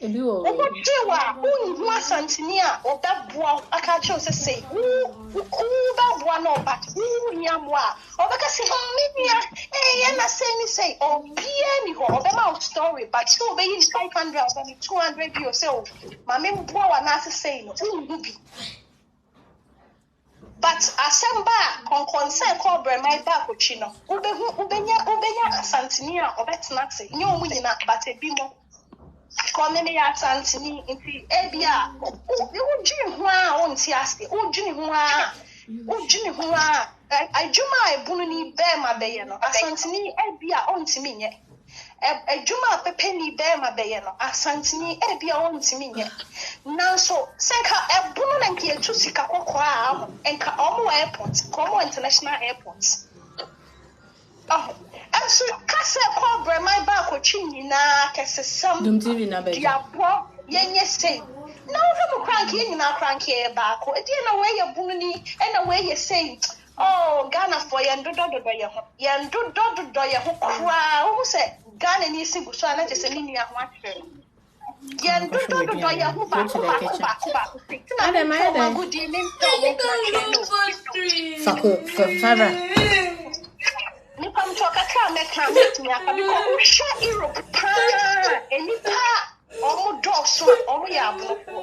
Who was Antonia or that boy? I can't choose to say, who that one or but who yamwa or because and I say, oh, be anyhow, the mouth story, but still be 500 and 200 yourself. My main boy and I say, who be. But asamba concern cobra my back chino. Ubenya Santinia or Betnaxi. No winning but a bimo. Come in at Santini into Ebia. Oh, Jim Hua on Tiasti. Oh, Jimmy Hua. Oh, Jimmy Hua. I do my bunny bear my bayano. A Santini Ebia on to me. A Juma Penny bear my bayano. A Santini Ebia on to me. Now, so Senka a bunny and here to Sika Oqua and Kaomo Airport, Como International Airports. Oh, and so Casa Cobra, my back or chini na Cassam, Diabo, yen say. No, I'm cranky, you're not cranky back, or dear away your bunny, and away you say, oh, Ghana for Yandu Doya, who cry, who said, Ghana needs to go so I just a linear one. Yandu Doya, who back, and I good evening. Nipam toka kame me akabiko usha Europe pa enipa omo doso omo ya abofo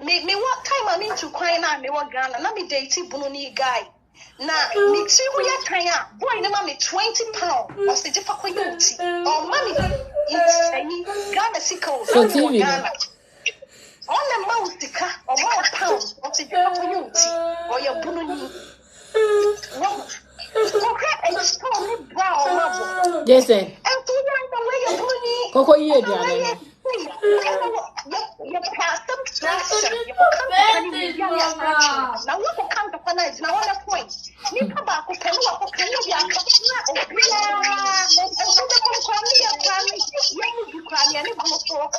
me what time I mean to kwan na me wa Ghana na me date bunu ni guy na me ti hu ya kan a boy na ma me 20 pound o se jefa kwa yuti o ma me it's Ghana sika o Ghana on the mouth sika o ma pound o support you community or your bunny. Jason. And to the way your bunny. Coco, you You pass them stress. You now what will come to finance now on a point. You come back with Penua for Penua.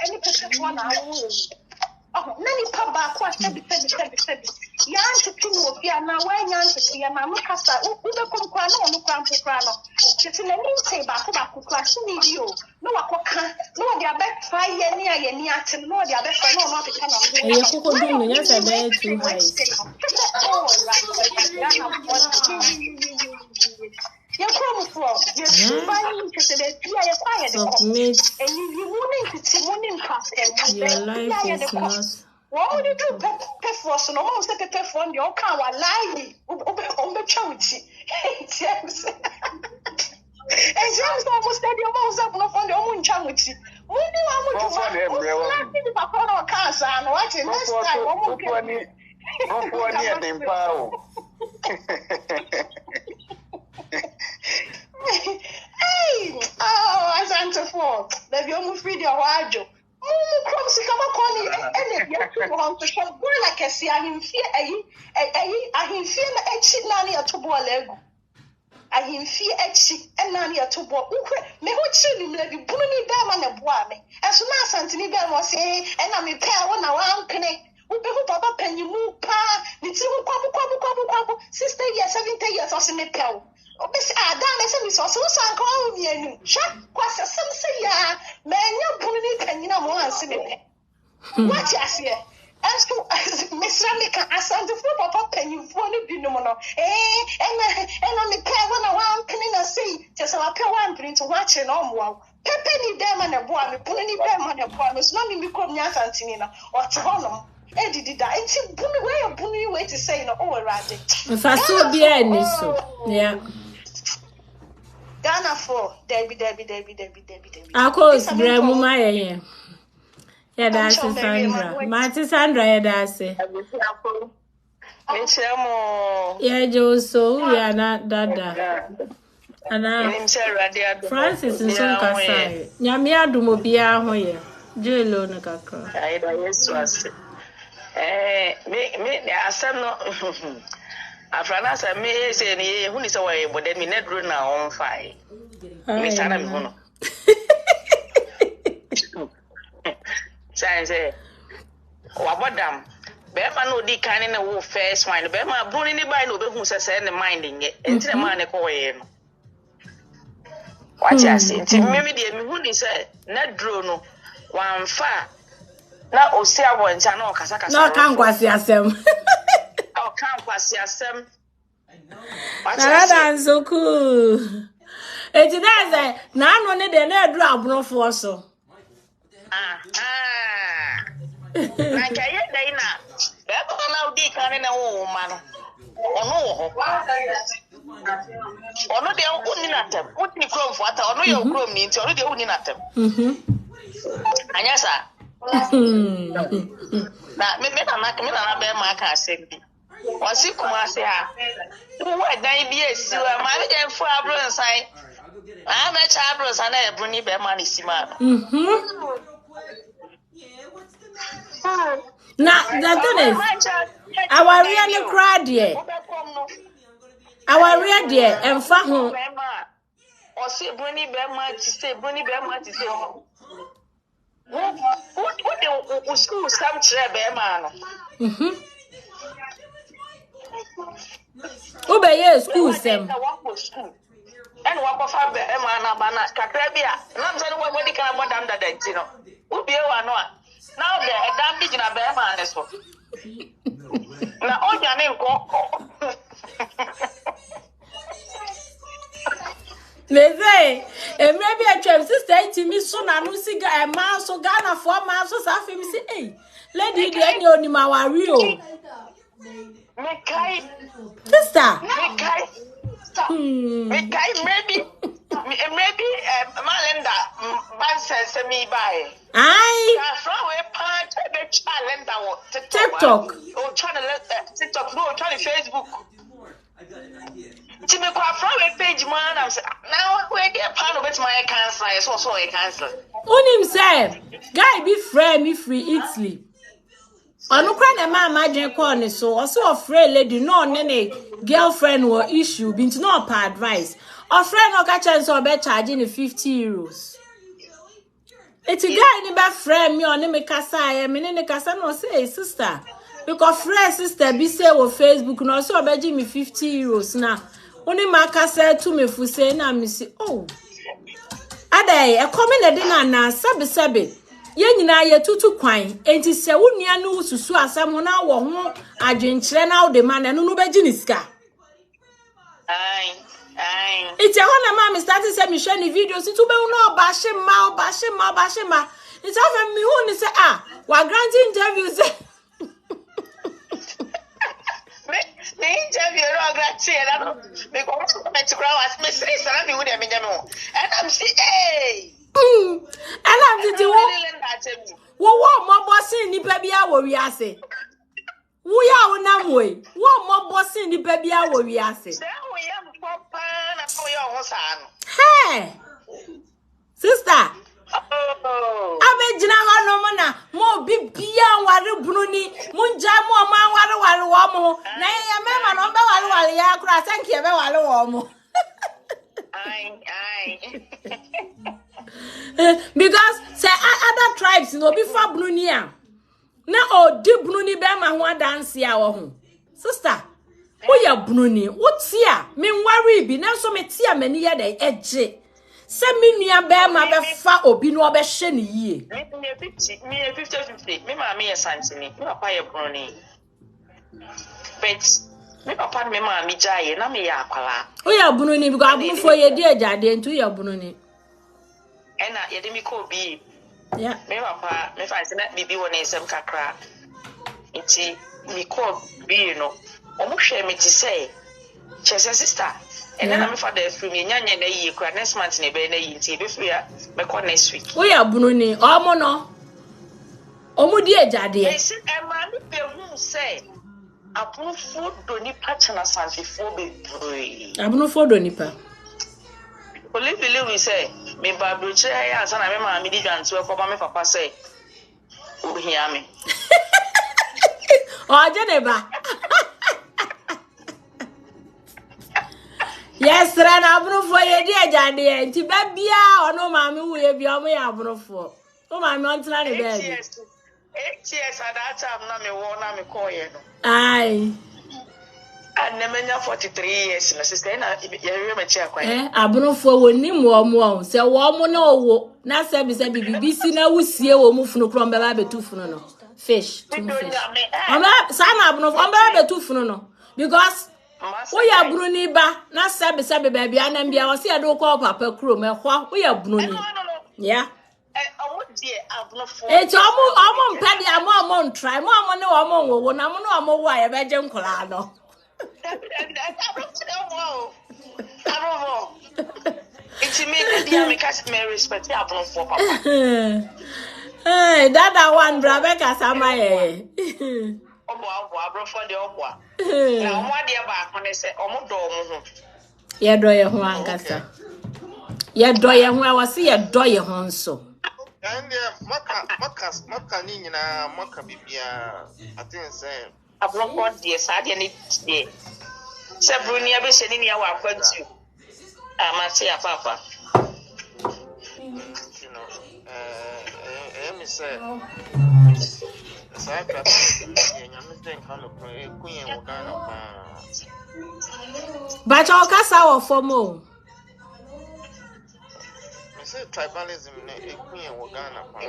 Any person one hour. Oh, many papa question said. Yan to king will be now when yan to see a mamma casta, who the comprano, no crampo. Just in a new say back to class in you. No, I can't. No, they are back 5 years near Yaniat, no, they are back for no, not the you could do me, yes, I bet too high. You're coming for you're buying to the quiet and you wouldn't see one in past your life is not. What would you do? Pay for so no one's the pay for your car while lying on the charity. James almost said your mom's up on your own charity. When you are with Papa cancer and watching next Hey, as answer for the young video wardrobe. Crumbs come upon and you want to show like I see. I fear I fear a cheat nanny at Tobo. I fear a cheat and nanny at Tobo. May what children let you put me down on a boy. As soon as Anthony Bell was saying, and I'm a pair one around Penny. Papa Penny move pa, the two quabble, 60 years, 70 years, or some pill. Oh, Miss Adam, I said, Miss Oswald, I'm calling you. Shut, what's a some say, yeah, man, you're pulling it, and you know, once in it. What you say? As to Miss Ramika, I sent the foot Papa Penny for the Binomono. And I'm a pair one around Penny and say, just a pair one print to watch an arm. Penny them and a boy, pulling it them and a boy, it's not me become Yasantina or Tohono. Eddie did that. It's a bunny way of bunny way to say no over around it. If I saw be any so, yeah. Ghana for Debbie. Of course, Grandma Maya. Yeah, that's Sandra. Marty Sandra, yeah, that's it. Yeah, Joe, so we are not that. And Francis is so Casai. Yamia do Mobia Hoya. Jello no Cacra. Me asem no afrana sa me say ni hu ni say we but then me net ro na on fire me sana me hu no say wa bodam be ma no di kan na wo first mind be ma bro ni buy no be hu say ne mind nye enti na ma ne ko we no what you say enti me dey me hu ni say net ro no wan fa na osi aboncha na okasa no kan kwasi asem o kan kwasi asem na so cool eti na say na anu ne de na aduru abonofo so na kaye dai na be ko na udi kan na wo ma no ono wo ho ono de uni na tem uni krom fo ata ono ye krom ni nti ono de uni na tem anya sa na me na be ma ka asem bi wasi kuma se ha wo dan bi esi wa ma be je fu abro nsan a me cha abro nsan na ebru ni be ma ni sima Now, the thing is, our real crowd here. Our real dear, and Fahu. Or say, Bruni Berma to say, Bruni Berma to say, what the school some Berman? Obey your school, Sam. And walk off Berman, Abana, Cacabia. Not what they can about under the Tino. Who be one? Now there, a damn big in a bear man as well. Now, all your name go. They say, and maybe a chap sister to me soon. I know see a mouse or Ghana 4 months or something. Me say, hey, lady, get your name, our real. Sister, maybe Malenda says me by. Aye. From a part of the challenge TikTok. Or channel on Facebook. To me, quite from a page, man. I'm saying, now where the pan of it, my cancer is also a cancer. On him say, guy be friend me free Italy. Onu kwa na ma imagine call ni so also afraid lady no nene girlfriend will issue been no pa advice. Or friend no ka chance or be charging €50. It's a guy ni be friend me on me kasa me ne kasa no say sister because friend sister be say on Facebook no so be give me €50 na oni ma kasa to me fu say na me say oh adai e come na dey na sabe ye nyina ye tutu kwan enti se wo nua no susu asam na wo ho adwenkyere na wo de ma na no be gini ska ai iti ho na ma me start say me share ni video si tu be no ba she ma iti of me hu ni say wa grant interview say me interview no grant say na no because comment crowd was me say sana me hu de me nyame and I'm say hey and I'm the wo mo bossing ni pa bia wo wi ase wo ya wo na moy wo mo bossing ni pa bia wo wi ase say wo ya papa na ko ya ho sa no hey sister abe jina ho no mo na mo bibia ware bunu ni mo nja mo ma ware wo mo na ya mema no be ware ya kura thank you be ware wo mo ai because say other tribes no be for Bruni na o di Bruni be ma ho dance ya wo ho sister wo ya Bruni wo tia me worry bi na so me tia mani ya da eje se me nua be ma be fa obi no be hye ne yie me 50 me ma me ya santini me papa ya Bruni but me papa me ma me jaye na me ya akwala wo ya Bruni because abunfo ye di ejade ntu ya Bruni ena yede mi ko bi yeah me papa me fa se na bibi woni nsem kakra nti mi ko bi no omo hwe me ti say chese sister ena na me fa da free me nyanya na yi kra next month ne be na yi nti be free me ko next week wo ya Bruni omo no omo di ejade e si e ma mi be hu say apunfo do ni patna sanfifo be broi abunfo do nipa believe we say me babro chere ya sana me ma mi di dwanto e ko ba me papa say o hia me o jeneba yes rana abunfo ye di ejade nti ba bia ono ma me wo ye bia o me ya abunfo o ma me on tena ne be 8 years at that time na me wo na me call ye no ai and nemenya 43 years na sister na ye me chia kwan abunfo woni mo mo se wo mo na owo na se bi bibisi na wusie wo mu funu kro mbeba betu funu no fish two fish amba sana abunfo mbeba betu funu no because wo ya Bruni ba na se bi ba bia na bia wo se ya do ko papa kro me hwa wo ya Bruni yeah it's almost mpedi amo try mo ne wo wo na mo no amo wo ya beje nkola no it's me dia me cast me respect ya for papa hey dada one brother kasama ye obo abrofo de obo na omo de ba ko ne se omo do omo ho ye do ye ho ankasa ye do ye ho awase ye do ye ho nso and maka ni nyina maka bibia atin say abrofo de sa de ni de se Bruni abe se ni ya wa kwantu amate ya papa you know me say sa ka nyame den kan no kunye wo Ghana pa ba cha okasa wo fomo me say tribalism ne kunye wo Ghana pa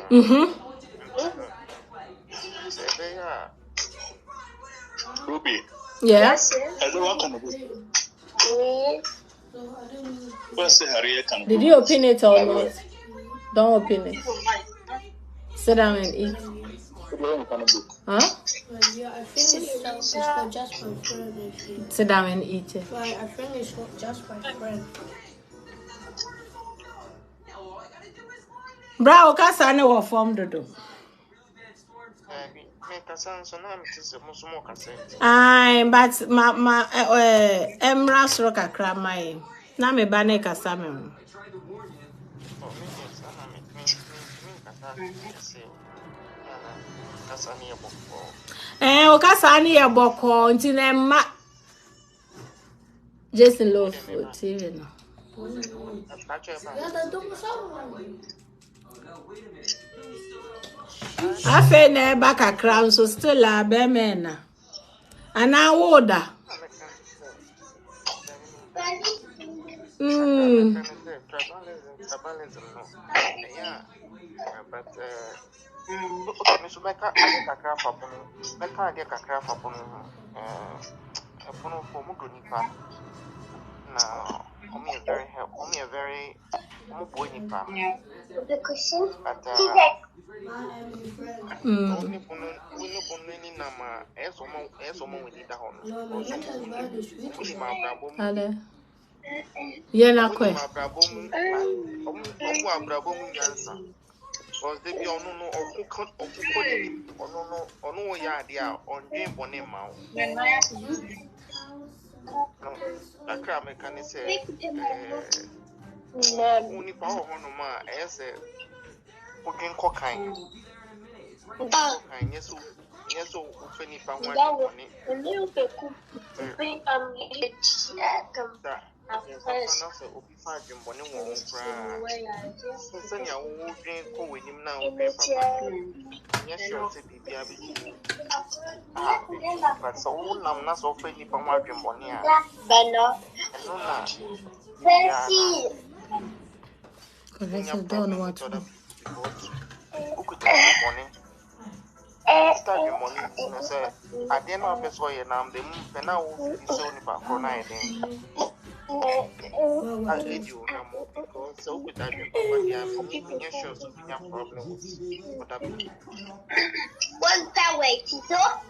say be ya Ruby yes hello welcome did you open it or not? Don't open it. Sit down and eat. Huh? Yeah, I think it's for just my friend. Sit down and eat it. Right, I think it's for just my friend. Bra, okasa ne wo form dodo. Ai, but ma emra soro kakra mai. Na me ba ne kasa me. O kasa ni e boko nti na ma Jason Love TV no. Afe na ba kakra so still a be me na. Ana woda. The cushion. Yena kwe. Because they be on no ya dia on game bone ma. I can't make any say only power on ma say working cocaine. Yes, so funny for one.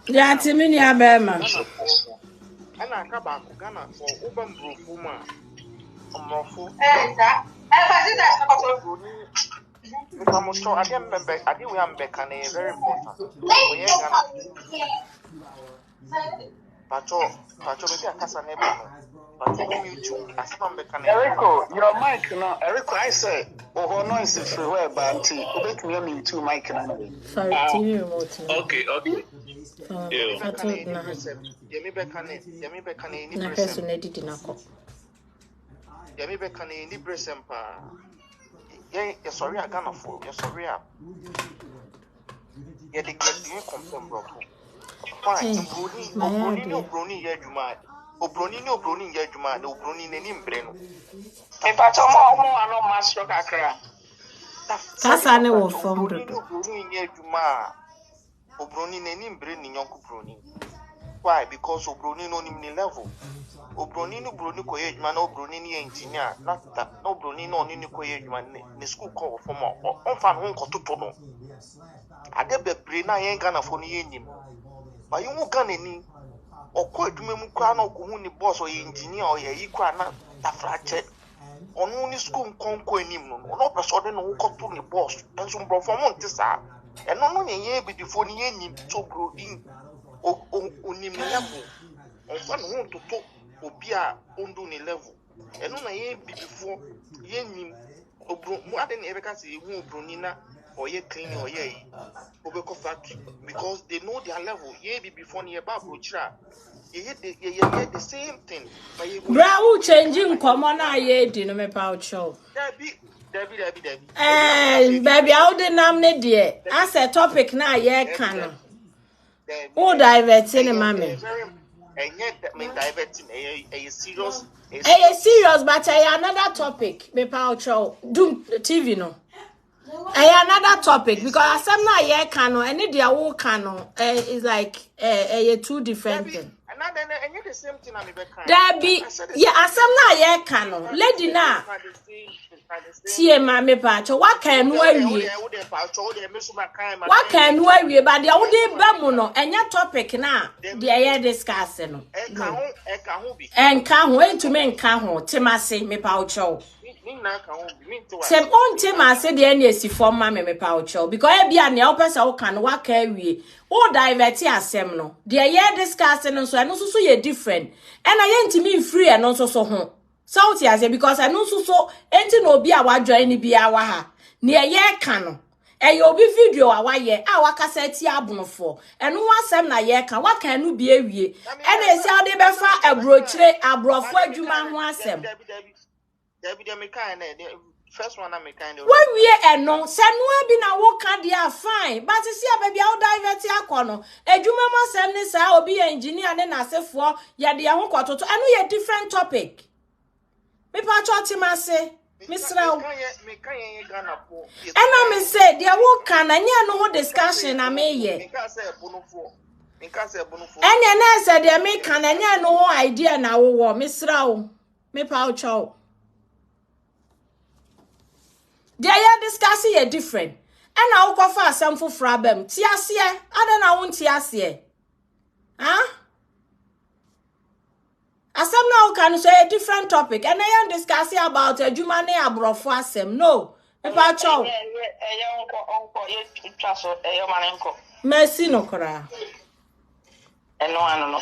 Yeah, Timini Abema. And I come back Ghana for open proof woman. I'm sure I didn't remember. I didn't remember. Very important. Pacho, maybe I can't Erico, your mic, no. Erico, I say, oh, no, it's free way, but make me on two mic. Sorry, TV remote. Okay. I told na. Na person edit na ko. Yemi bekane ni bresempa. Yeah, sorry, I can't afford. You're sorry. Yeah, they get you confirm, bro. Fine, Obroni, yeah, you might. Obroni, yeah, you might. Obroni, any brain. If I told more, I know master Kakra. Kasane wo form do. Obroni, yeah, you might. Obroni, any brain in your Obroni. Why? Because Obroni no ni level. Obroni no broni ko ye man obroni ni engineer lasta no broni no ni ko ye man ni school call for mo on fan ho ko toto no ade bebre na yen Ghana fo ni yenim ba yu Ghana ni okọ adwuma mu kwa na okọ ni boss o ye engineer o ye yi kwa na tafrache onu ni school nkonko anim no no person de no ko to ni boss enso mbrofo mo ntisa eno no ye bi di fo ni yenim to bro in onim ni level on fan ho toto obia ondo ni level eno na ye before ye nim obro mu ade na ebeka se hu obroni na oye clean oye obeko factory because they know their level ye before ni eba brochira ye the same thing but ye bra who changing common na ye di no me pa show Debbie baby how the name ne de as a topic na ye kan who divert ni mama and yet that mean diverting a serious but another topic me pa show do TV no another topic because asem na ye kan no any dia wo kan no is like two different things and the same thing I'm there be yeah asem na ye kan no lady na tie ma me pa cho wa kan no awie but dia wo dey ba mu no enya topic na dia ye discuss no enka ho entumi enka ho temase me pa cho Sem on te ma se de na esi form ma me pa ocho because e bia na opesa wo kan wa ka awie o divert asem no de ye discuss no so eno so ye different and I ntimi free eno so ho so ti ase because eno so enti na obi a wa join ni bia wa ha ne ye ka no e obi video a wa ye a wa kaseti abunofo eno wasem na ye ka wa kan no bi awie e na esi ade be fa abrochire abrofo adwuma ho asem first one I make kind of. When we eno se no bi na wo ka dia fine but see baby how divert akono adwuma ma sem ne sa obi engineer ne na asefo ye de ho kototo eno ye different topic me pa choti ma se misra Me kan ye Ghana po. ena me say dia wo ka na nya no ho discussion na me ye Me kan say bonofo. enya na say dia me ka na nya no ho idea na wo misra wo me pa cho they are discussing a different. And I will go for some for frabem. Tiasie, I don't know, tiasie. Huh? As some now can say a different topic, and I am discussing about a Jumane abrofasem. No, about you. Merci, no cora. No.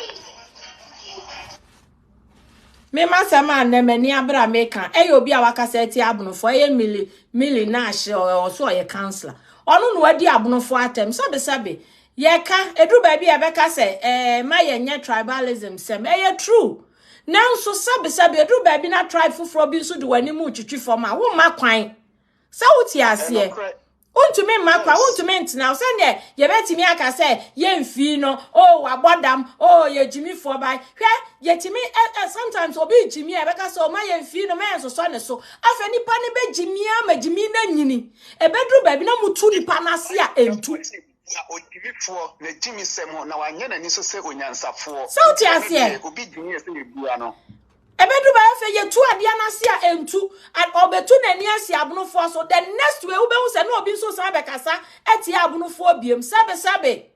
Me masama na mani abra meka eyo bia wakaseti abunofo eye mili na ahye o so ye counselor onu no wadi abunofo atem sabe ye ka edu ba bia beka se ma ye nye tribalism sem eye true nanso sabe edu ba bi na tribe fufuro bi so de wani mu twitwi form a wo ma kwan sa wuti ase untumi makwa untumi ntina se ne ye betimi aka se ye mfi no oh abodam oh ye jimi for by hwe ye timi sometimes obi jimi e beka so ma ye mfi no ma enso so ne so afa nipa ne be jimi ama jimi na nyini e bedru ba bi na mutu nipa na se a entu ojimifo na jimi sem na wanye na ni so se onyansafo so ti ase obi jimi se ebua no ebedu ba fe ye tu ade anase a entu and obetu na ni ase abunofo so the next way ube hu se na obi so san bekasa eti abunofo biem sabe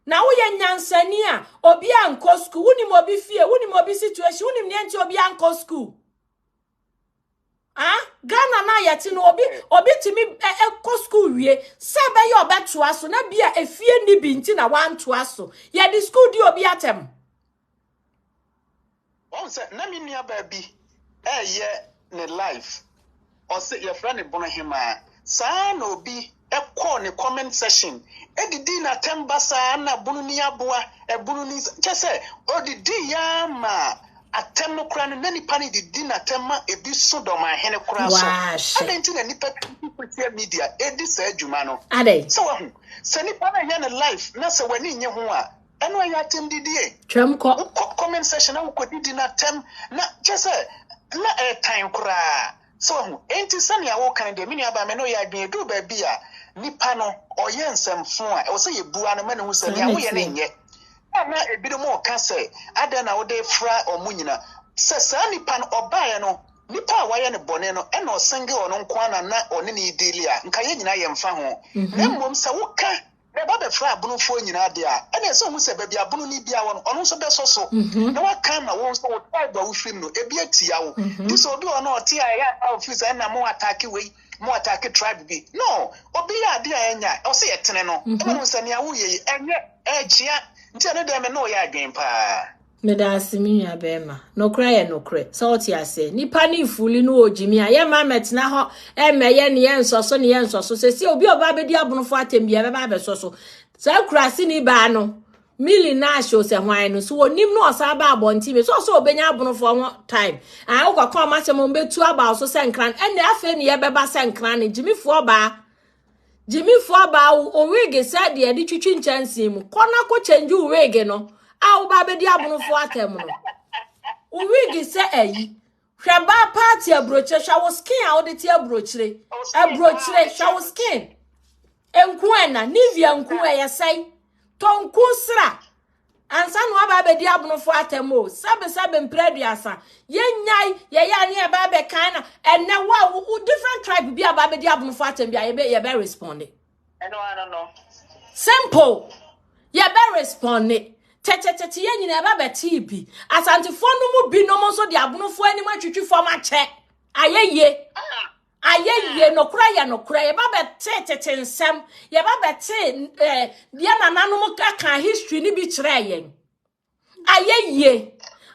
na wo ye nyansani a obi anko school wuni mo bi fie wuni mo bi situation wuni ne enti obi anko school Ghana na yeti no obi timi ko school wie sabe ye obeto aso na bia efie ni bi nti na wanto aso ye di school di obi atem on say na me nua ba bi ye ne life o say your friend bono hima sa na obi call ne comment section edidi na temba sa na bunu ni aboa bunu ni kese odidi ya ma atem no kra no nani pani didi na tema ebi so do ma hene kra so adenti na nipa social media edi sa adwuma no ade so wahu se nipa na ya ne life na se wani nye ho a eno ya tem didie twam ko comment section na ko didi na tem na kese na time kra so wahu enti sane ya wo kan de mini aba me no ya adwen edu ba bia nipa no oye nsemfo a wo se ye bua no me no se ya wo ye ne nye na ebido mo ka se ada na wo de fra omunyina se sa nipa no obaye no nipa wa ye ne bone no e no singe ono nko ana na one ne idilia nka ye nyina ye mfa ho na mmom se wo ka na ba be fra abunufo nyina de a e na se hu se ba bia abunu ni bia wo no ono so be soso na wa ka na wo so wo tribe wo hwim no ebi atia wo di so obi ono oti a ya office na mo attack we mo attack tribe bi no obi ya de a nya o se ye tene no e no se ne a wo ye enye ejia nti ene dem no ya adwen pa me da asimi ya bema no cry no cry so ti ase nipa ni fuli no ojimi a ye ma metina ho e meye ne ye nsoso ne ye nsoso se si obi oba be di abunofo atem bia be ba be soso sa kurasi ni ba no mili na show se hwan no so onim no osa ba abonti be so obenya abunofo ho time a wo kwa ma se mo betu aba so se nkran ene afa ne ye beba se nkran ne jimifo ba o wege said de di twitwi nchansi mu kona ko change o wege no a wo ba be di abunofo atem no o wege se ayi hwe ba party abrochire shawo skin a wo de ti abrochire shawo skin enku ena nivia nku ye sai tonku sra ansa no aba be di abunofo atem o sabe mpreduasa ye nyai ye ya ne aba be kan na enne wa different tribe bi aba be di abunofo atem bi ye be respond I don't know. simple ye be respond tete ye nyina aba be TV asantifo no mu bi no mo so di abunofo ani ma twitwi fo ma che Ayeye no kura ya no kura ye ba bete nsem ye ba bete dia nananom ka history ni bi kire yen ayeye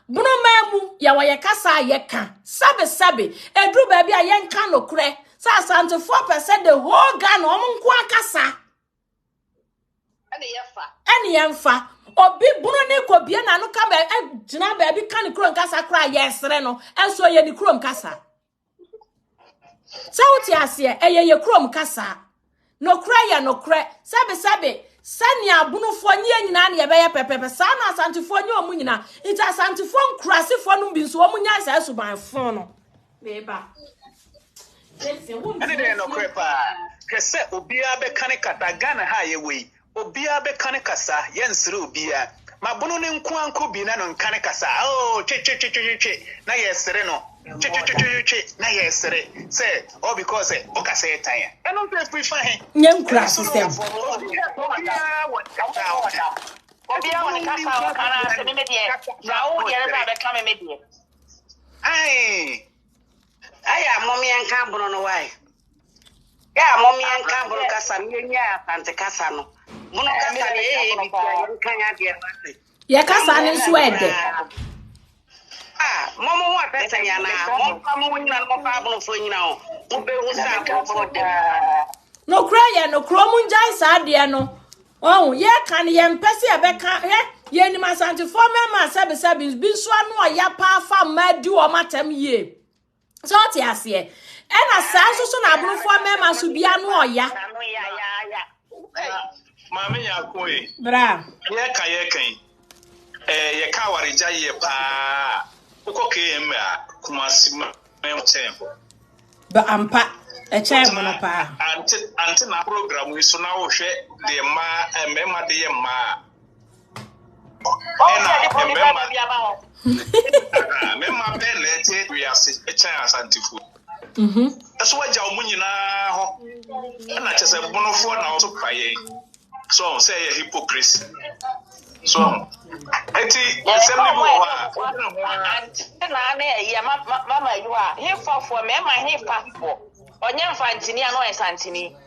bunu mamu ya wa ye kasa ye ka sabe edru ba bi ayen ka no kura sa 74% the whole Ghana omunko akasa ene yemfa obi bunu ne ko bia na no ka ba gina ba bi ka ne kuro nkasa kura yesre no enso ye ni kuro nkasa Sauti asie ye krom kasa no kra ya no kra sabe sani abunufo nye nyina na ye beye pepepe sa na asantifo nye omu nyina ita asantifo nkrasifo no bi nso omu nya sa suban fon no beba ene de no krepa kese obia be kane kata Ghana ha ye wei obia be kane kasa ye nsere obia mabunu ne nkuanko bi na no nkane kasa oh che na ye sere no che na yesere say all because o ka say tan e no prefer him nyem kura system obia won kasa kana se me de na o de na be ka me de ai aya momi enka bro no wai ya momi enka bro kasa me nya asante kasa no muno kasa ne bi ya enka ya de ba ye kasa ne nso ede momo wa pesa nyana momo pamu nyina mo pa abno fo nyina o ube usa ko de no kra ya no krom njai sa de no oh ye kan ye mpese ye be kan ye ni masanti for mema sabe bi so anu ya pa fa madi o matam ye so ti ase e na sa so na abno for mema so bia no oya Mama ya koe bra ye kan ye ka warija ye pa uko KM kumasi memchen ba ampa e chen mo pa ante na program we so na wo hwe de ma de ye ma mema benete we ase e chen asantifu eso waja omunyina ho na chese bonofo na so paye so say ye hypocrisy so eti assembly wa na ya mama you are he for me ma he passport onye mfantini ano esantini